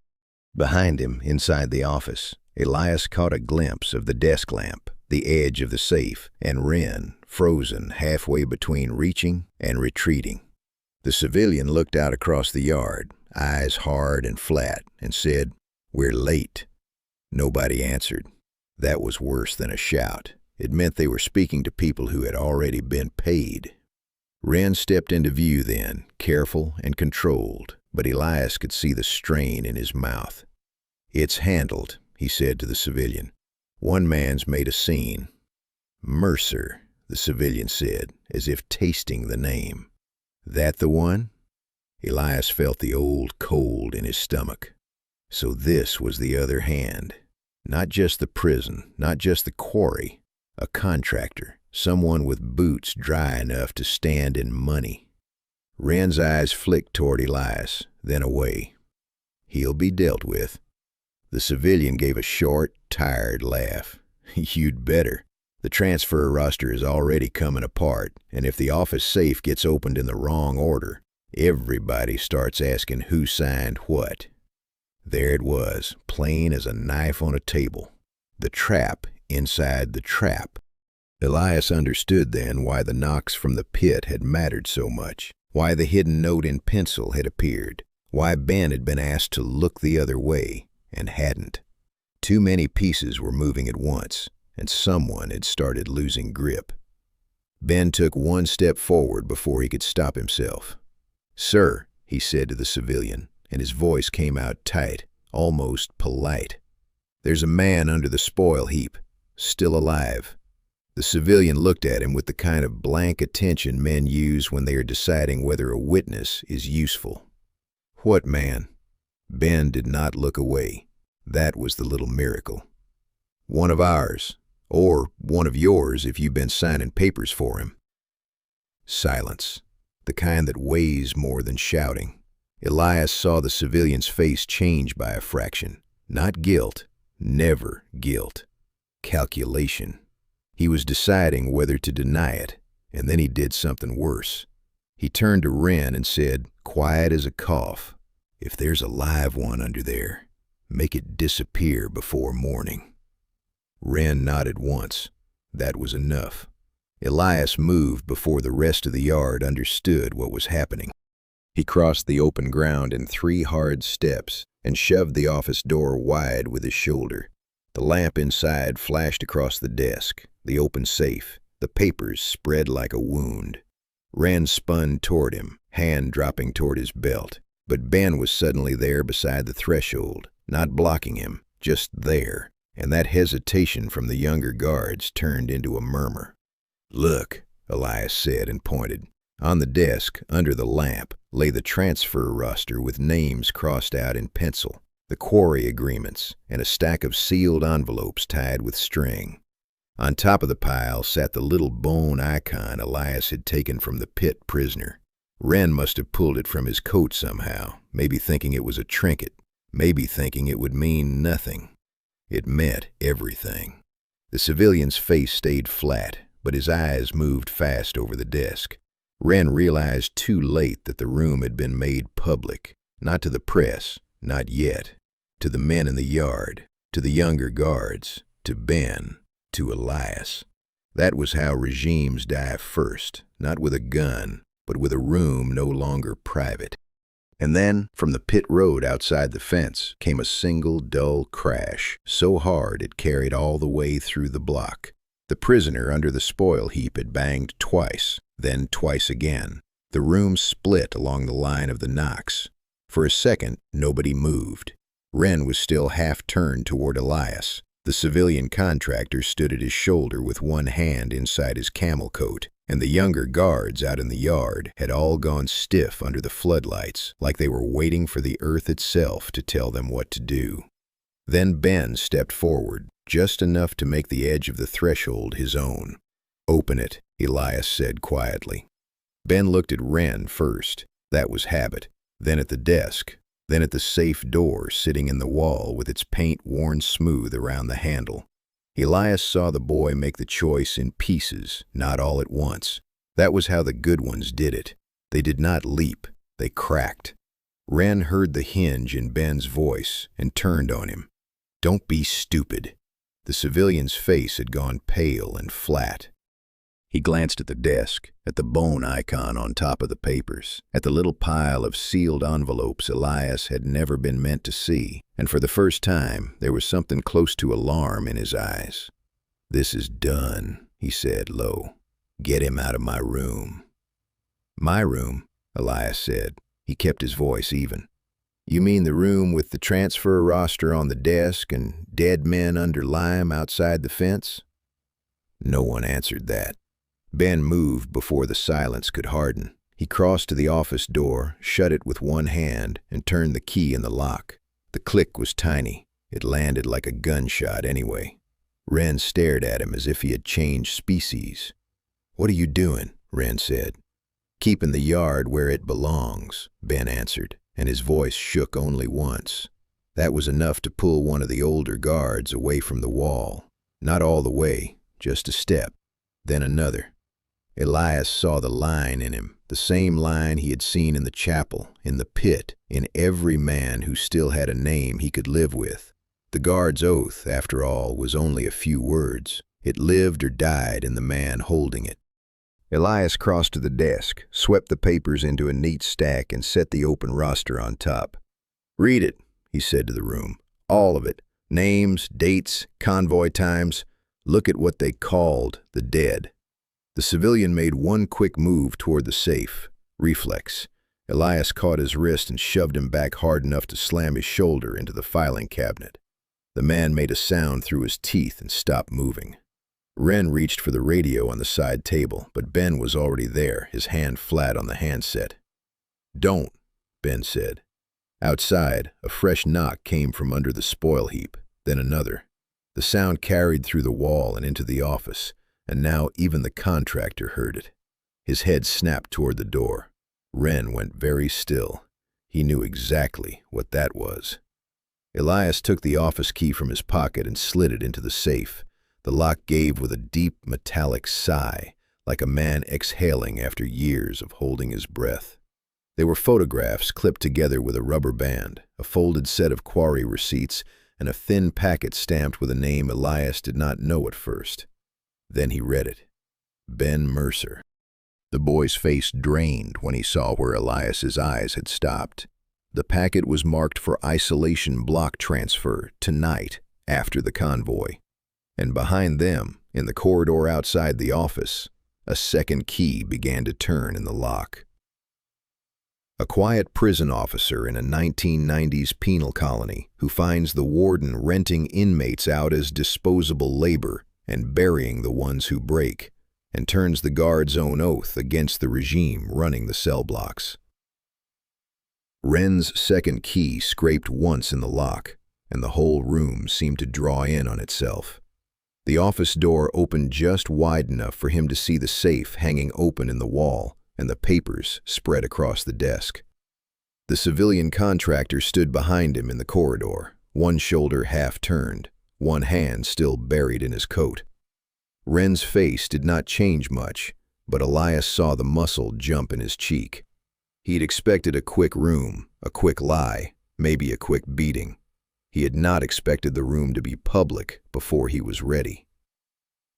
Behind him, inside the office, Elias caught a glimpse of the desk lamp, the edge of the safe, and Wren, frozen halfway between reaching and retreating. The civilian looked out across the yard, eyes hard and flat, and said, "We're late." Nobody answered. That was worse than a shout. It meant they were speaking to people who had already been paid. Wren stepped into view then, careful and controlled, but Elias could see the strain in his mouth. "It's handled," he said to the civilian. One man's made a scene. Mercer, the civilian said, as if tasting the name. That the one? Elias felt the old cold in his stomach. So this was the other hand. Not just the prison, not just the quarry. A contractor, someone with boots dry enough to stand in money. Wren's eyes flicked toward Elias, then away. He'll be dealt with. The civilian gave a short, tired laugh. You'd better. The transfer roster is already coming apart, and if the office safe gets opened in the wrong order, everybody starts asking who signed what. There it was, plain as a knife on a table. The trap inside the trap. Elias understood then why the knocks from the pit had mattered so much, why the hidden note in pencil had appeared, why Ben had been asked to look the other way and hadn't. Too many pieces were moving at once, and someone had started losing grip. Ben took one step forward before he could stop himself. "Sir," he said to the civilian, and his voice came out tight, almost polite. "There's a man under the spoil heap, still alive." The civilian looked at him with the kind of blank attention men use when they are deciding whether a witness is useful. "What man?" Ben did not look away. That was the little miracle. "One of ours, or one of yours if you've been signing papers for him." Silence, the kind that weighs more than shouting. Elias saw the civilian's face change by a fraction. Not guilt, never guilt. Calculation. He was deciding whether to deny it, and then he did something worse. He turned to Wren and said, quiet as a cough, "If there's a live one under there, make it disappear before morning." Wren nodded once. That was enough. Elias moved before the rest of the yard understood what was happening. He crossed the open ground in 3 hard steps and shoved the office door wide with his shoulder. The lamp inside flashed across the desk, the open safe, the papers spread like a wound. Wren spun toward him, hand dropping toward his belt, but Ben was suddenly there beside the threshold, not blocking him, just there, and that hesitation from the younger guards turned into a murmur. "Look," Elias said and pointed. On the desk, under the lamp, lay the transfer roster with names crossed out in pencil, the quarry agreements, and a stack of sealed envelopes tied with string. On top of the pile sat the little bone icon Elias had taken from the pit prisoner. Wren must have pulled it from his coat somehow, maybe thinking it was a trinket, maybe thinking it would mean nothing. It meant everything. The civilian's face stayed flat, but his eyes moved fast over the desk. Wren realized too late that the room had been made public, not to the press, not yet, to the men in the yard, to the younger guards, to Ben, to Elias. That was how regimes die first, not with a gun, but with a room no longer private. And then, from the pit road outside the fence, came a single dull crash, so hard it carried all the way through the block. The prisoner under the spoil heap had banged twice, then twice again. The room split along the line of the knocks. For a second, nobody moved. Wren was still half turned toward Elias. The civilian contractor stood at his shoulder with one hand inside his camel coat, and the younger guards out in the yard had all gone stiff under the floodlights, like they were waiting for the earth itself to tell them what to do. Then Ben stepped forward, just enough to make the edge of the threshold his own. "Open it," Elias said quietly. Ben looked at Wren first. That was habit. Then at the desk. Then at the safe door sitting in the wall with its paint worn smooth around the handle. Elias saw the boy make the choice in pieces, not all at once. That was how the good ones did it. They did not leap. They cracked. Wren heard the hinge in Ben's voice and turned on him. "Don't be stupid." The civilian's face had gone pale and flat. He glanced at the desk, at the bone icon on top of the papers, at the little pile of sealed envelopes Elias had never been meant to see, and for the first time there was something close to alarm in his eyes. "This is done," he said low. "Get him out of my room." "My room," Elias said. He kept his voice even. You mean the room with the transfer roster on the desk and dead men under lime outside the fence? No one answered that. Ben moved before the silence could harden. He crossed to the office door, shut it with one hand, and turned the key in the lock. The click was tiny. It landed like a gunshot anyway. Wren stared at him as if he had changed species. "What are you doing?" Wren said. "Keeping the yard where it belongs," Ben answered, and his voice shook only once. That was enough to pull one of the older guards away from the wall. Not all the way, just a step, then another. Elias saw the line in him, the same line he had seen in the chapel, in the pit, in every man who still had a name he could live with. The guard's oath, after all, was only a few words. It lived or died in the man holding it. Elias crossed to the desk, swept the papers into a neat stack, and set the open roster on top. "Read it," he said to the room. "All of it. Names, dates, convoy times. Look at what they called the dead." The civilian made one quick move toward the safe. Reflex. Elias caught his wrist and shoved him back hard enough to slam his shoulder into the filing cabinet. The man made a sound through his teeth and stopped moving. Wren reached for the radio on the side table, but Ben was already there, his hand flat on the handset. "Don't," Ben said. Outside, a fresh knock came from under the spoil heap, then another. The sound carried through the wall and into the office, and now even the contractor heard it. His head snapped toward the door. Wren went very still. He knew exactly what that was. Elias took the office key from his pocket and slid it into the safe. The lock gave with a deep metallic sigh, like a man exhaling after years of holding his breath. They were photographs clipped together with a rubber band, a folded set of quarry receipts, and a thin packet stamped with a name Elias did not know at first. Then he read it. Ben Mercer. The boy's face drained when he saw where Elias's eyes had stopped. The packet was marked for isolation block transfer tonight after the convoy. And behind them, in the corridor outside the office, a second key began to turn in the lock. A quiet prison officer in a 1990s penal colony who finds the warden renting inmates out as disposable labor and burying the ones who break, and turns the guard's own oath against the regime running the cell blocks. Wren's second key scraped once in the lock, and the whole room seemed to draw in on itself. The office door opened just wide enough for him to see the safe hanging open in the wall and the papers spread across the desk. The civilian contractor stood behind him in the corridor, one shoulder half turned, one hand still buried in his coat. Wren's face did not change much, but Elias saw the muscle jump in his cheek. He'd expected a quick room, a quick lie, maybe a quick beating. He had not expected the room to be public before he was ready.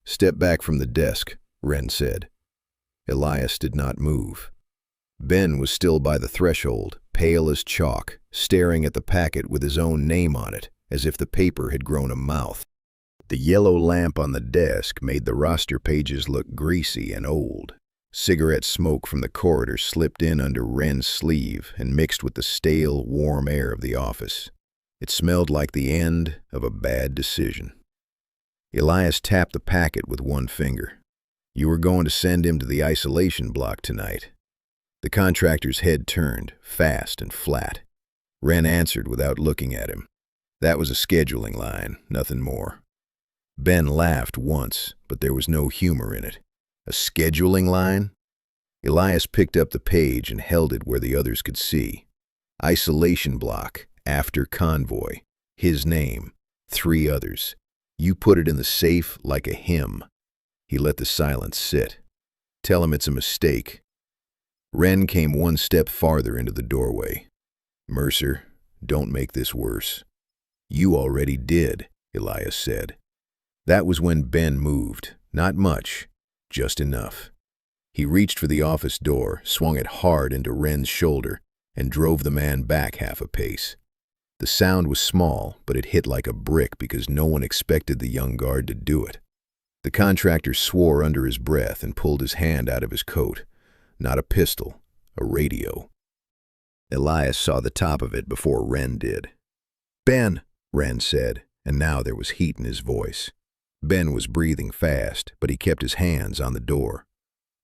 "Step back from the desk," Wren said. Elias did not move. Ben was still by the threshold, pale as chalk, staring at the packet with his own name on it, as if the paper had grown a mouth. The yellow lamp on the desk made the roster pages look greasy and old. Cigarette smoke from the corridor slipped in under Wren's sleeve and mixed with the stale, warm air of the office. It smelled like the end of a bad decision. Elias tapped the packet with one finger. "You were going to send him to the isolation block tonight." The contractor's head turned, fast and flat. Wren answered without looking at him. "That was a scheduling line, nothing more." Ben laughed once, but there was no humor in it. A scheduling line? Elias picked up the page and held it where the others could see. Isolation block, after convoy, his name, 3 others. You put it in the safe like a hymn. He let the silence sit. "Tell him it's a mistake." Wren came one step farther into the doorway. "Mercer, don't make this worse." "You already did," Elias said. That was when Ben moved. Not much, just enough. He reached for the office door, swung it hard into Wren's shoulder, and drove the man back half a pace. The sound was small, but it hit like a brick because no one expected the young guard to do it. The contractor swore under his breath and pulled his hand out of his coat. Not a pistol, a radio. Elias saw the top of it before Wren did. "Ben," Wren said, and now there was heat in his voice. Ben was breathing fast, but he kept his hands on the door.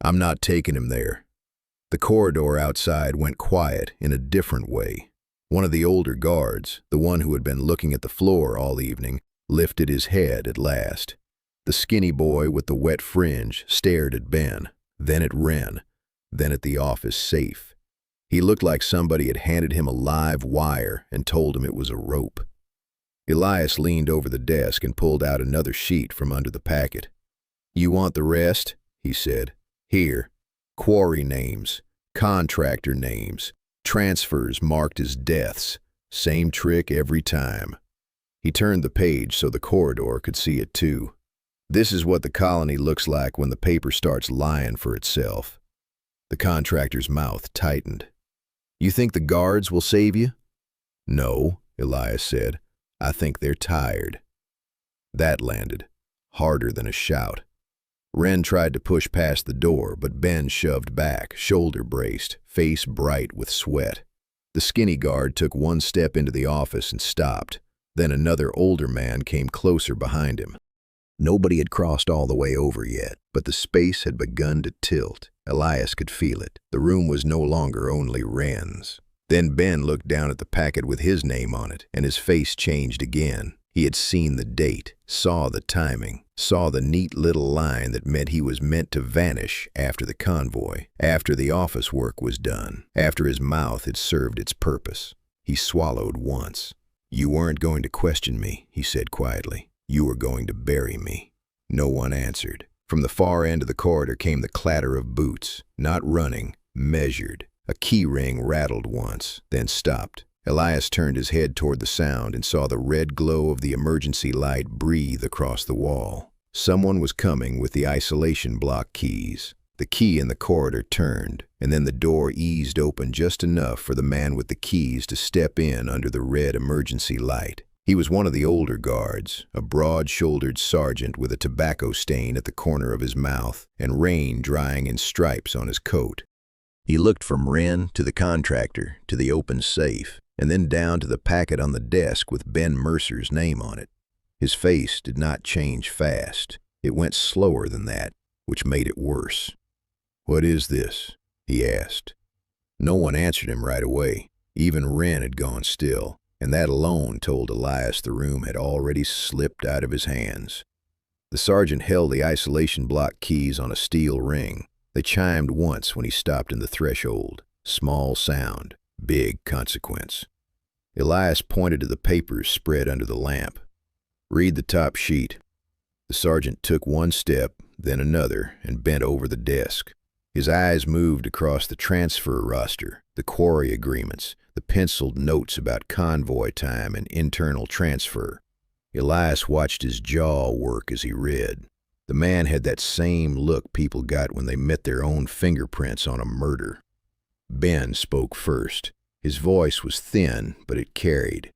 "I'm not taking him there." The corridor outside went quiet in a different way. One of the older guards, the one who had been looking at the floor all evening, lifted his head at last. The skinny boy with the wet fringe stared at Ben, then at Wren, then at the office safe. He looked like somebody had handed him a live wire and told him it was a rope. Elias leaned over the desk and pulled out another sheet from under the packet. "You want the rest?" he said. "Here. Quarry names, contractor names, transfers marked as deaths. Same trick every time." He turned the page so the corridor could see it too. "This is what the colony looks like when the paper starts lying for itself." The contractor's mouth tightened. "You think the guards will save you?" "No," Elias said. "I think they're tired." That landed, harder than a shout. Wren tried to push past the door, but Ben shoved back, shoulder braced, face bright with sweat. The skinny guard took one step into the office and stopped. Then another older man came closer behind him. Nobody had crossed all the way over yet, but the space had begun to tilt. Elias could feel it. The room was no longer only Wren's. Then Ben looked down at the packet with his name on it, and his face changed again. He had seen the date, saw the timing, saw the neat little line that meant he was meant to vanish after the convoy, after the office work was done, after his mouth had served its purpose. He swallowed once. "You weren't going to question me," he said quietly. "You were going to bury me." No one answered. From the far end of the corridor came the clatter of boots, not running, measured. A key ring rattled once, then stopped. Elias turned his head toward the sound and saw the red glow of the emergency light breathe across the wall. Someone was coming with the isolation block keys. The key in the corridor turned, and then the door eased open just enough for the man with the keys to step in under the red emergency light. He was one of the older guards, a broad-shouldered sergeant with a tobacco stain at the corner of his mouth and rain drying in stripes on his coat. He looked from Wren to the contractor to the open safe, and then down to the packet on the desk with Ben Mercer's name on it. His face did not change fast. It went slower than that, which made it worse. "What is this?" he asked. No one answered him right away. Even Wren had gone still, and that alone told Elias the room had already slipped out of his hands. The sergeant held the isolation block keys on a steel ring. They chimed once when he stopped in the threshold. Small sound, big consequence. Elias pointed to the papers spread under the lamp. "Read the top sheet." The sergeant took one step, then another, and bent over the desk. His eyes moved across the transfer roster, the quarry agreements, the penciled notes about convoy time and internal transfer. Elias watched his jaw work as he read. The man had that same look people got when they met their own fingerprints on a murder. Ben spoke first. His voice was thin, but it carried.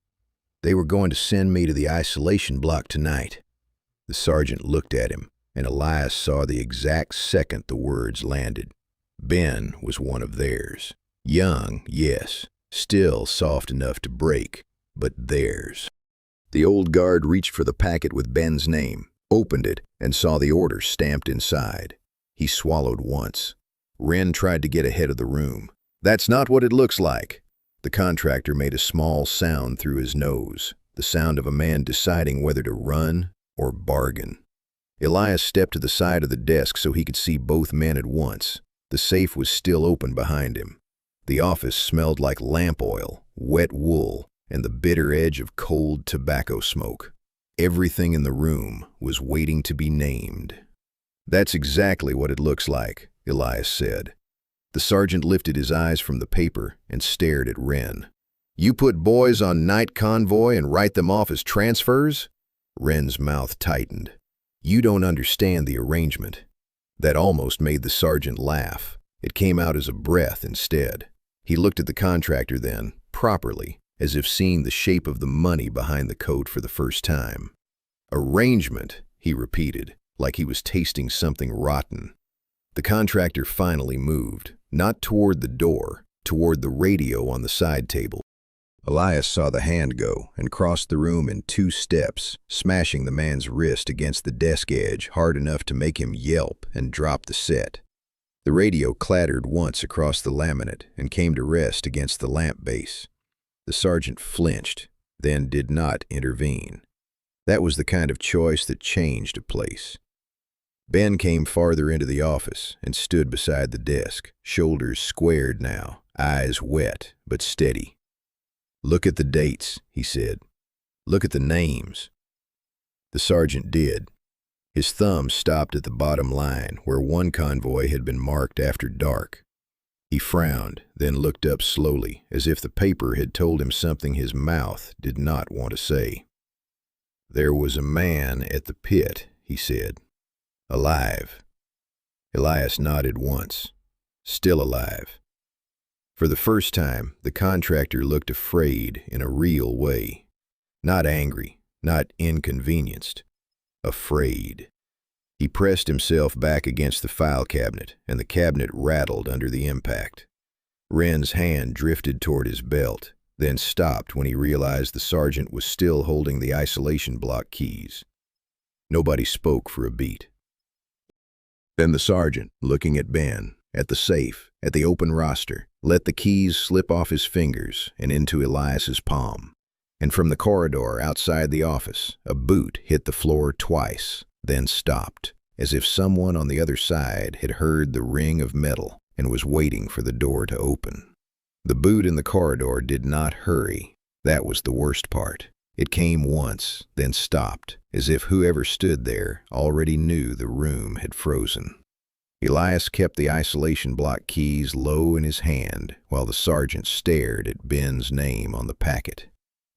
"They were going to send me to the isolation block tonight." The sergeant looked at him, and Elias saw the exact second the words landed. Ben was one of theirs. Young, yes, still soft enough to break, but theirs. The old guard reached for the packet with Ben's name, opened it, and saw the order stamped inside. He swallowed once. Wren tried to get ahead of the room. "That's not what it looks like." The contractor made a small sound through his nose, the sound of a man deciding whether to run or bargain. Elias stepped to the side of the desk so he could see both men at once. The safe was still open behind him. The office smelled like lamp oil, wet wool, and the bitter edge of cold tobacco smoke. Everything in the room was waiting to be named. "That's exactly what it looks like," Elias said. The sergeant lifted his eyes from the paper and stared at Wren. "You put boys on night convoy and write them off as transfers?" Wren's mouth tightened. "You don't understand the arrangement." That almost made the sergeant laugh. It came out as a breath instead. He looked at the contractor then, properly, as if seeing the shape of the money behind the coat for the first time. "Arrangement," he repeated, like he was tasting something rotten. The contractor finally moved, not toward the door, toward the radio on the side table. Elias saw the hand go and crossed the room in 2 steps, smashing the man's wrist against the desk edge hard enough to make him yelp and drop the set. The radio clattered once across the laminate and came to rest against the lamp base. The sergeant flinched, then did not intervene. That was the kind of choice that changed a place. Ben came farther into the office and stood beside the desk, shoulders squared now, eyes wet but steady. "Look at the dates," he said. "Look at the names." The sergeant did. His thumb stopped at the bottom line, where one convoy had been marked after dark. He frowned, then looked up slowly, as if the paper had told him something his mouth did not want to say. "There was a man at the pit," he said. "Alive." Elias nodded once. "Still alive." For the first time, the contractor looked afraid in a real way. Not angry, not inconvenienced. Afraid. He pressed himself back against the file cabinet, and the cabinet rattled under the impact. Wren's hand drifted toward his belt, then stopped when he realized the sergeant was still holding the isolation block keys. Nobody spoke for a beat. Then the sergeant, looking at Ben, at the safe, at the open roster, let the keys slip off his fingers and into Elias's palm. And from the corridor outside the office, a boot hit the floor twice, then stopped, as if someone on the other side had heard the ring of metal and was waiting for the door to open. The boot in the corridor did not hurry. That was the worst part. It came once, then stopped, as if whoever stood there already knew the room had frozen. Elias kept the isolation block keys low in his hand while the sergeant stared at Ben's name on the packet.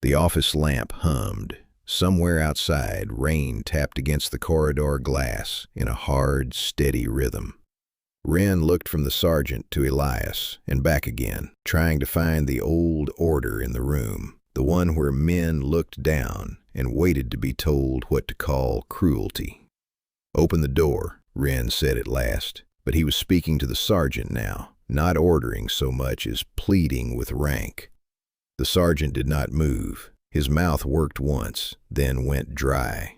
The office lamp hummed. Somewhere outside, rain tapped against the corridor glass in a hard, steady rhythm. Wren looked from the sergeant to Elias and back again, trying to find the old order in the room, the one where men looked down and waited to be told what to call cruelty. "Open the door," Wren said at last, but he was speaking to the sergeant now, not ordering so much as pleading with rank. The sergeant did not move. His mouth worked once, then went dry.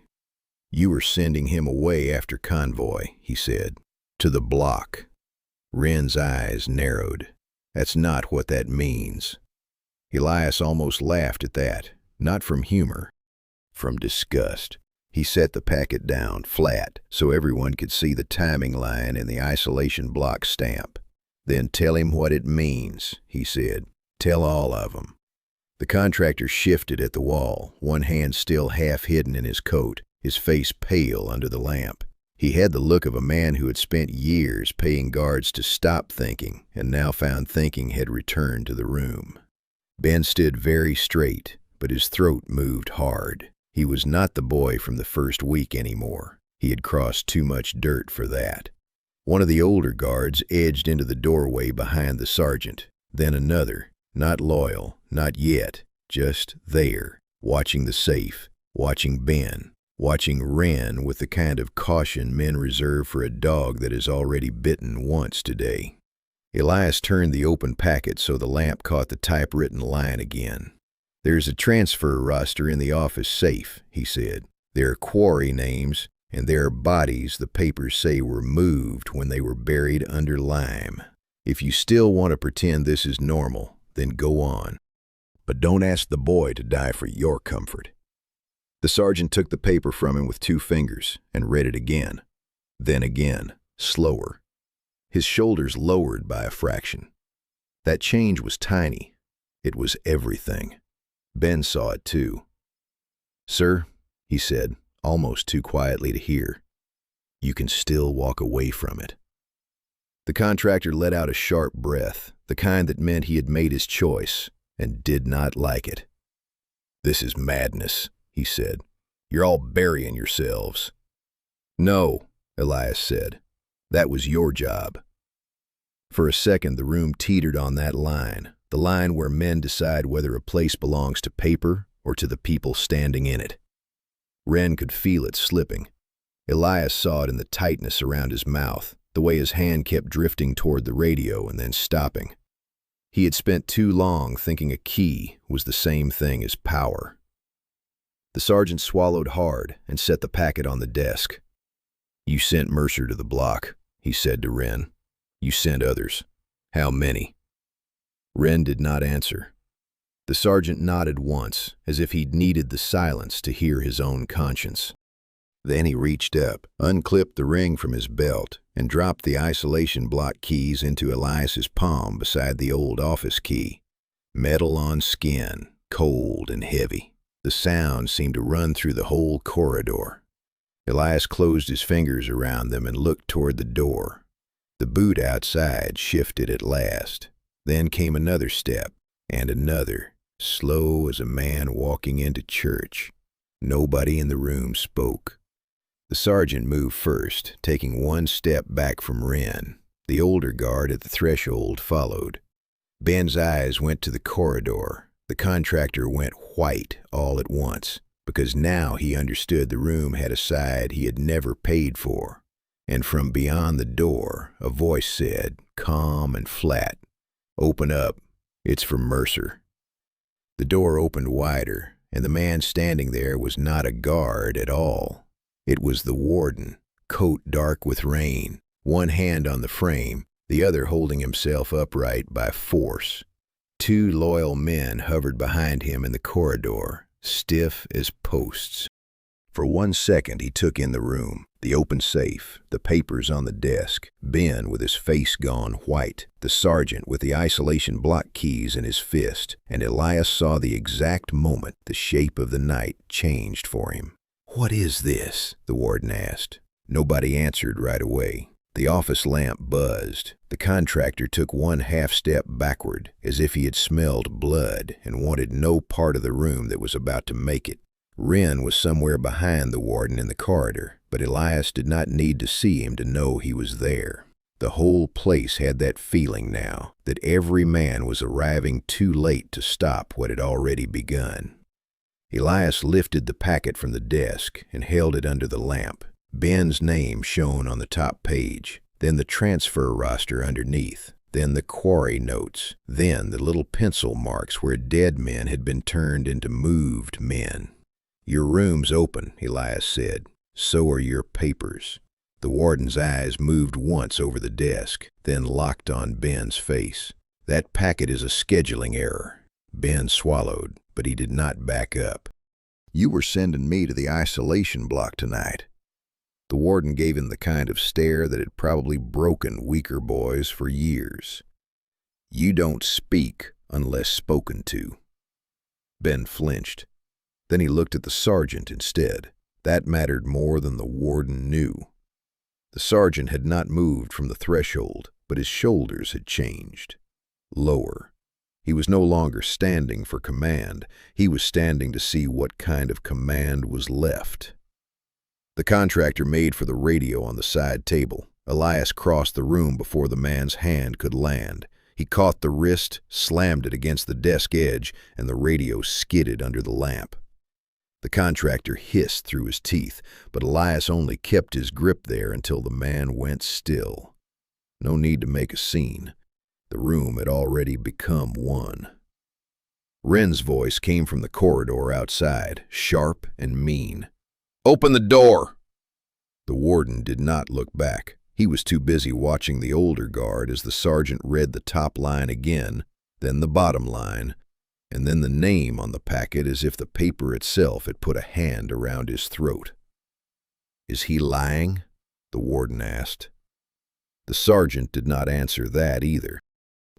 "You were sending him away after convoy," he said. "To the block." Wren's eyes narrowed. "That's not what that means." Elias almost laughed at that, not from humor, from disgust. He set the packet down flat so everyone could see the timing line and the isolation block stamp. "Then tell him what it means," he said. "Tell all of them." The contractor shifted at the wall, one hand still half hidden in his coat, his face pale under the lamp. He had the look of a man who had spent years paying guards to stop thinking and now found thinking had returned to the room. Ben stood very straight, but his throat moved hard. He was not the boy from the first week anymore. He had crossed too much dirt for that. One of the older guards edged into the doorway behind the sergeant, then another, not loyal, not yet, just there, watching the safe, watching Ben, watching Wren with the kind of caution men reserve for a dog that has already bitten once today. Elias turned the open packet so the lamp caught the typewritten line again. "There's a transfer roster in the office safe," he said. "There are quarry names, and there are bodies the papers say were moved when they were buried under lime. If you still want to pretend this is normal, then go on. But don't ask the boy to die for your comfort." The sergeant took the paper from him with 2 fingers and read it again. Then again, slower. His shoulders lowered by a fraction. That change was tiny. It was everything. Ben saw it too. "Sir," he said, almost too quietly to hear, "you can still walk away from it." The contractor let out a sharp breath, the kind that meant he had made his choice and did not like it. "This is madness," he said. "You're all burying yourselves." "No," Elias said. "That was your job." For a second, the room teetered on that line, the line where men decide whether a place belongs to paper or to the people standing in it. Wren could feel it slipping. Elias saw it in the tightness around his mouth, the way his hand kept drifting toward the radio and then stopping. He had spent too long thinking a key was the same thing as power. The sergeant swallowed hard and set the packet on the desk. "You sent Mercer to the block," he said to Wren. "You sent others. How many?" Wren did not answer. The sergeant nodded once, as if he'd needed the silence to hear his own conscience. Then he reached up, unclipped the ring from his belt, and dropped the isolation block keys into Elias's palm beside the old office key. Metal on skin, cold and heavy. The sound seemed to run through the whole corridor. Elias closed his fingers around them and looked toward the door. The boot outside shifted at last. Then came another step, and another, slow as a man walking into church. Nobody in the room spoke. The sergeant moved first, taking one step back from Wren. The older guard at the threshold followed. Ben's eyes went to the corridor. The contractor went white all at once, because now he understood the room had a side he had never paid for. And from beyond the door, a voice said, calm and flat, "Open up. It's for Mercer." The door opened wider, and the man standing there was not a guard at all. It was the warden, coat dark with rain, one hand on the frame, the other holding himself upright by force. Two loyal men hovered behind him in the corridor, stiff as posts. For 1 second he took in the room, the open safe, the papers on the desk, Ben with his face gone white, the sergeant with the isolation block keys in his fist, and Elias saw the exact moment the shape of the night changed for him. "What is this?" the warden asked. Nobody answered right away. The office lamp buzzed. The contractor took one half-step backward, as if he had smelled blood and wanted no part of the room that was about to make it. Wren was somewhere behind the warden in the corridor, but Elias did not need to see him to know he was there. The whole place had that feeling now, that every man was arriving too late to stop what had already begun. Elias lifted the packet from the desk and held it under the lamp. Ben's name shone on the top page, then the transfer roster underneath, then the quarry notes, then the little pencil marks where dead men had been turned into moved men. "Your room's open," Elias said. "So are your papers." The warden's eyes moved once over the desk, then locked on Ben's face. "That packet is a scheduling error." Ben swallowed, but he did not back up. "You were sending me to the isolation block tonight." The warden gave him the kind of stare that had probably broken weaker boys for years. "You don't speak unless spoken to." Ben flinched. Then he looked at the sergeant instead. That mattered more than the warden knew. The sergeant had not moved from the threshold, but his shoulders had changed. Lower. He was no longer standing for command. He was standing to see what kind of command was left. The contractor made for the radio on the side table. Elias crossed the room before the man's hand could land. He caught the wrist, slammed it against the desk edge, and the radio skidded under the lamp. The contractor hissed through his teeth, but Elias only kept his grip there until the man went still. No need to make a scene. The room had already become one. Wren's voice came from the corridor outside, sharp and mean. "Open the door!" The warden did not look back. He was too busy watching the older guard as the sergeant read the top line again, then the bottom line, and then the name on the packet as if the paper itself had put a hand around his throat. "Is he lying?" the warden asked. The sergeant did not answer that either.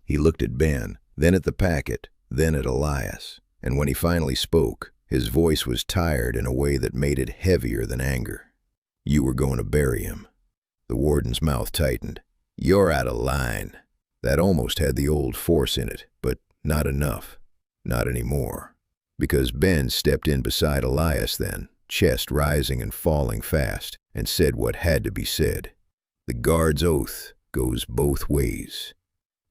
He looked at Ben, then at the packet, then at Elias, and when he finally spoke, his voice was tired in a way that made it heavier than anger. "You were going to bury him." The warden's mouth tightened. "You're out of line." That almost had the old force in it, but not enough. Not anymore. Because Ben stepped in beside Elias then, chest rising and falling fast, and said what had to be said. "The guard's oath goes both ways."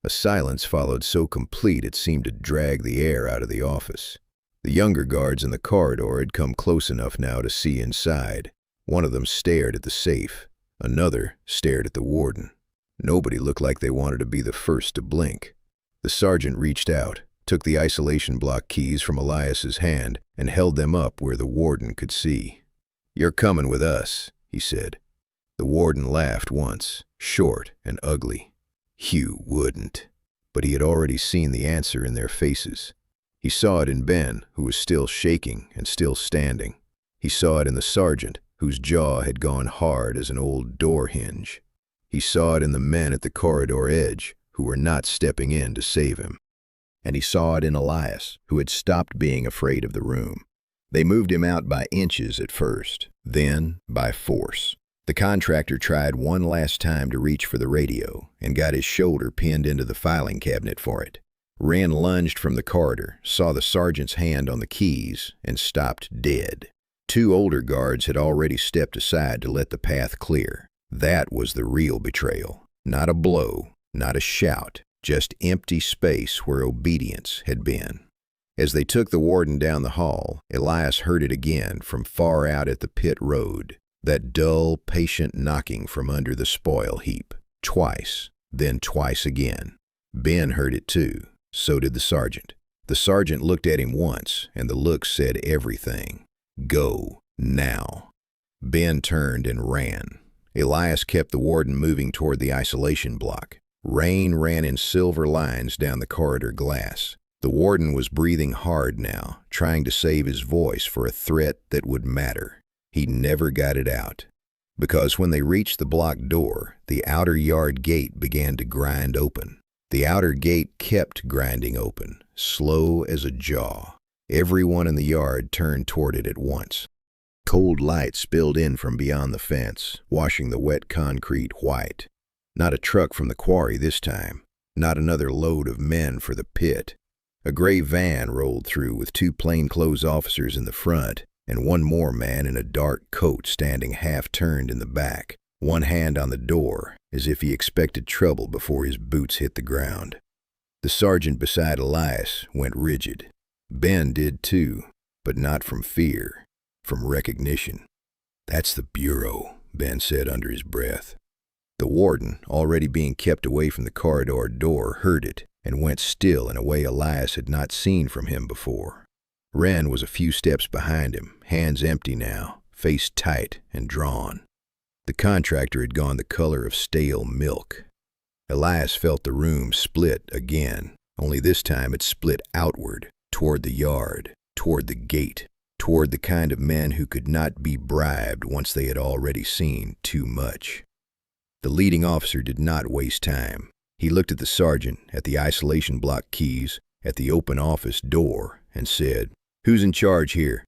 A silence followed so complete it seemed to drag the air out of the office. The younger guards in the corridor had come close enough now to see inside. One of them stared at the safe. Another stared at the warden. Nobody looked like they wanted to be the first to blink. The sergeant reached out, took the isolation block keys from Elias's hand, and held them up where the warden could see. "You're coming with us," he said. The warden laughed once, short and ugly. "You wouldn't." But he had already seen the answer in their faces. He saw it in Ben, who was still shaking and still standing. He saw it in the sergeant, whose jaw had gone hard as an old door hinge. He saw it in the men at the corridor edge, who were not stepping in to save him. And he saw it in Elias, who had stopped being afraid of the room. They moved him out by inches at first, then by force. The contractor tried one last time to reach for the radio and got his shoulder pinned into the filing cabinet for it. Wren lunged from the corridor, saw the sergeant's hand on the keys, and stopped dead. 2 older guards had already stepped aside to let the path clear. That was the real betrayal. Not a blow, not a shout, just empty space where obedience had been. As they took the warden down the hall, Elias heard it again from far out at the pit road. That dull, patient knocking from under the spoil heap. Twice, then twice again. Ben heard it too. So did the sergeant. The sergeant looked at him once, and the look said everything. Go, now. Ben turned and ran. Elias kept the warden moving toward the isolation block. Rain ran in silver lines down the corridor glass. The warden was breathing hard now, trying to save his voice for a threat that would matter. He never got it out. Because when they reached the block door, the outer yard gate began to grind open. The outer gate kept grinding open, slow as a jaw. Everyone in the yard turned toward it at once. Cold light spilled in from beyond the fence, washing the wet concrete white. Not a truck from the quarry this time. Not another load of men for the pit. A gray van rolled through with 2 plainclothes officers in the front, and one more man in a dark coat standing half-turned in the back, one hand on the door, as if he expected trouble before his boots hit the ground. The sergeant beside Elias went rigid. Ben did too, but not from fear, from recognition. "That's the Bureau," Ben said under his breath. The warden, already being kept away from the corridor door, heard it and went still in a way Elias had not seen from him before. Wren was a few steps behind him, hands empty now, face tight and drawn. The contractor had gone the color of stale milk. Elias felt the room split again, only this time it split outward, toward the yard, toward the gate, toward the kind of men who could not be bribed once they had already seen too much. The leading officer did not waste time. He looked at the sergeant, at the isolation block keys, at the open office door, and said, "Who's in charge here?"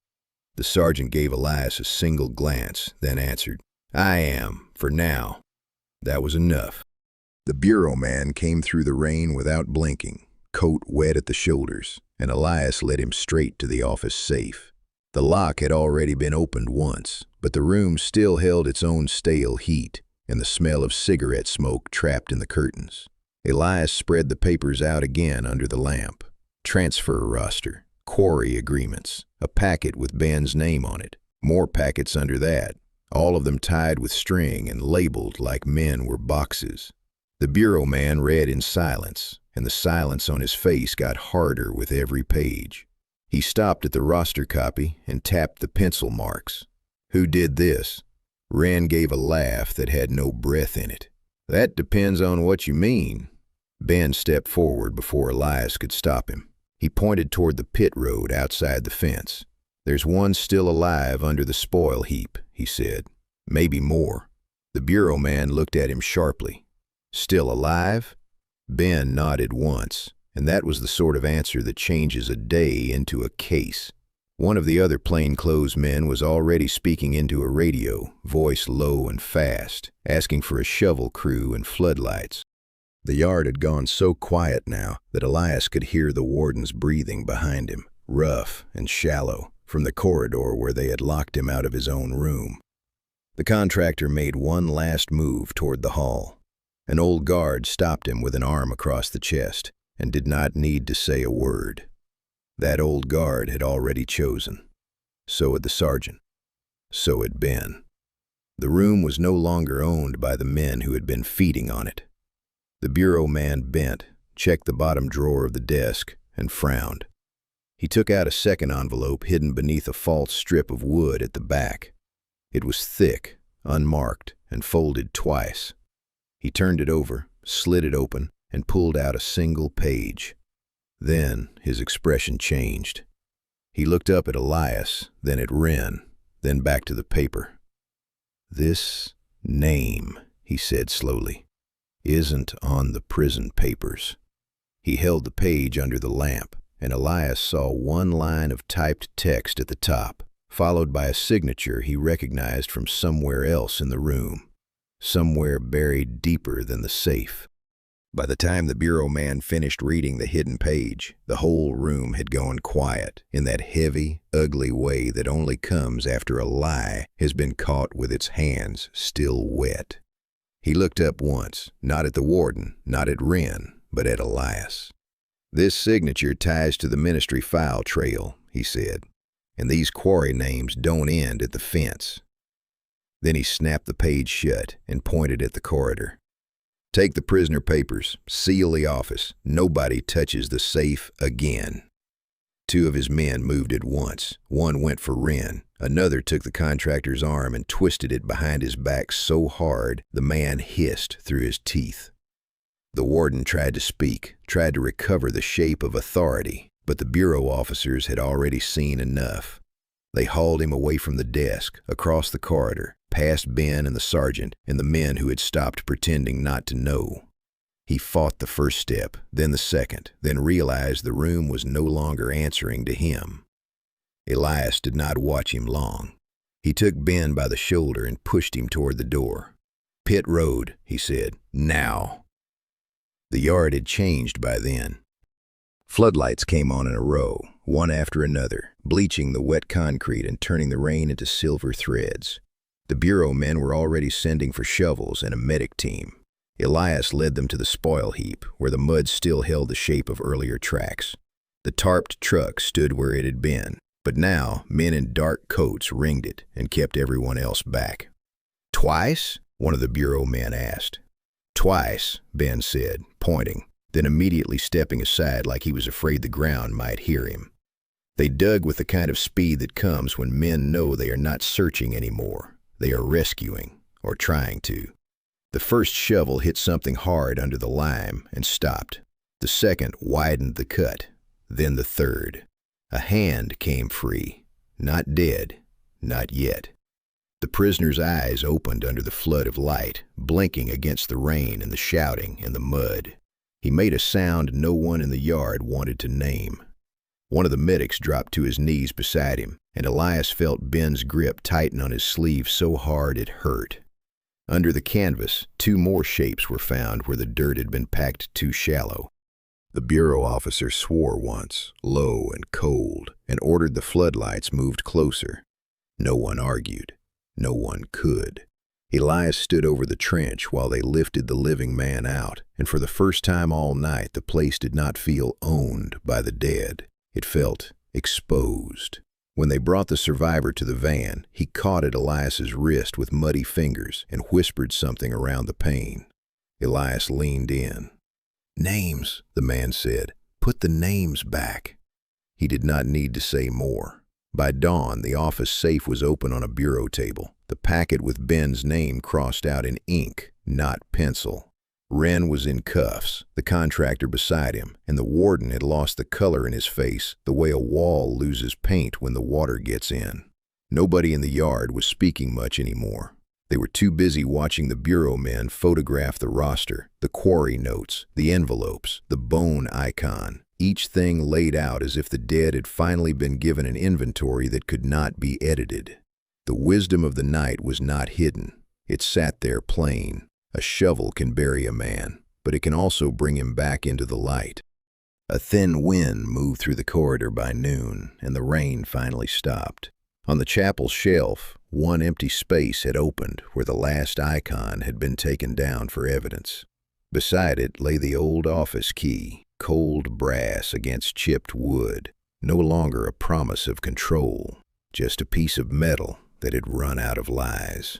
The sergeant gave Elias a single glance, then answered, "I am, for now." That was enough. The bureau man came through the rain without blinking, coat wet at the shoulders, and Elias led him straight to the office safe. The lock had already been opened once, but the room still held its own stale heat, and the smell of cigarette smoke trapped in the curtains. Elias spread the papers out again under the lamp. Transfer roster, quarry agreements, a packet with Ben's name on it, more packets under that, all of them tied with string and labeled like men were boxes. The bureau man read in silence, and the silence on his face got harder with every page. He stopped at the roster copy and tapped the pencil marks. "Who did this?" Wren gave a laugh that had no breath in it. "That depends on what you mean." Ben stepped forward before Elias could stop him. He pointed toward the pit road outside the fence. "There's one still alive under the spoil heap," he said. "Maybe more." The bureau man looked at him sharply. "Still alive?" Ben nodded once, and that was the sort of answer that changes a day into a case. One of the other plainclothes men was already speaking into a radio, voice low and fast, asking for a shovel crew and floodlights. The yard had gone so quiet now that Elias could hear the warden's breathing behind him, rough and shallow, from the corridor where they had locked him out of his own room. The contractor made one last move toward the hall. An old guard stopped him with an arm across the chest and did not need to say a word. That old guard had already chosen. So had the sergeant. So had Ben. The room was no longer owned by the men who had been feeding on it. The bureau man bent, checked the bottom drawer of the desk, and frowned. He took out a second envelope hidden beneath a false strip of wood at the back. It was thick, unmarked, and folded twice. He turned it over, slid it open, and pulled out a single page. Then his expression changed. He looked up at Elias, then at Wren, then back to the paper. "This name," he said slowly, "isn't on the prison papers." He held the page under the lamp, and Elias saw one line of typed text at the top, followed by a signature he recognized from somewhere else in the room, somewhere buried deeper than the safe. By the time the bureau man finished reading the hidden page, the whole room had gone quiet in that heavy, ugly way that only comes after a lie has been caught with its hands still wet. He looked up once, not at the warden, not at Wren, but at Elias. "This signature ties to the ministry file trail," he said, "and these quarry names don't end at the fence." Then he snapped the page shut and pointed at the corridor. "Take the prisoner papers, seal the office. Nobody touches the safe again." Two of his men moved at once. One went for Wren. Another took the contractor's arm and twisted it behind his back so hard the man hissed through his teeth. The warden tried to speak, tried to recover the shape of authority, but the bureau officers had already seen enough. They hauled him away from the desk, across the corridor, past Ben and the sergeant and the men who had stopped pretending not to know. He fought the first step, then the second, then realized the room was no longer answering to him. Elias did not watch him long. He took Ben by the shoulder and pushed him toward the door. "Pit Road," he said, "now." The yard had changed by then. Floodlights came on in a row, one after another, bleaching the wet concrete and turning the rain into silver threads. The bureau men were already sending for shovels and a medic team. Elias led them to the spoil heap, where the mud still held the shape of earlier tracks. The tarped truck stood where it had been, but now men in dark coats ringed it and kept everyone else back. "Twice?" one of the bureau men asked. "Twice," Ben said, pointing, then immediately stepping aside like he was afraid the ground might hear him. They dug with the kind of speed that comes when men know they are not searching anymore. They are rescuing, or trying to. The first shovel hit something hard under the lime and stopped. The second widened the cut, then the third. A hand came free, not dead, not yet. The prisoner's eyes opened under the flood of light, blinking against the rain and the shouting and the mud. He made a sound no one in the yard wanted to name. One of the medics dropped to his knees beside him, and Elias felt Ben's grip tighten on his sleeve so hard it hurt. Under the canvas, two more shapes were found where the dirt had been packed too shallow. The bureau officer swore once, low and cold, and ordered the floodlights moved closer. No one argued. No one could. Elias stood over the trench while they lifted the living man out, and for the first time all night the place did not feel owned by the dead. It felt exposed. When they brought the survivor to the van, he caught at Elias's wrist with muddy fingers and whispered something around the pain. Elias leaned in. "Names," the man said. "Put the names back." He did not need to say more. By dawn, the office safe was open on a bureau table, the packet with Ben's name crossed out in ink, not pencil. Wren was in cuffs, the contractor beside him, and the warden had lost the color in his face the way a wall loses paint when the water gets in. Nobody in the yard was speaking much anymore. They were too busy watching the bureau men photograph the roster, the quarry notes, the envelopes, the bone icon. Each thing laid out as if the dead had finally been given an inventory that could not be edited. The wisdom of the night was not hidden. It sat there plain. A shovel can bury a man, but it can also bring him back into the light. A thin wind moved through the corridor by noon, and the rain finally stopped. On the chapel shelf, one empty space had opened where the last icon had been taken down for evidence. Beside it lay the old office key, cold brass against chipped wood, no longer a promise of control, just a piece of metal that had run out of lies.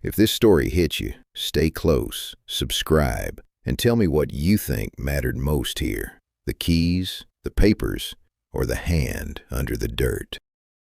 If this story hit you, stay close, subscribe, and tell me what you think mattered most here: the keys, the papers, or the hand under the dirt.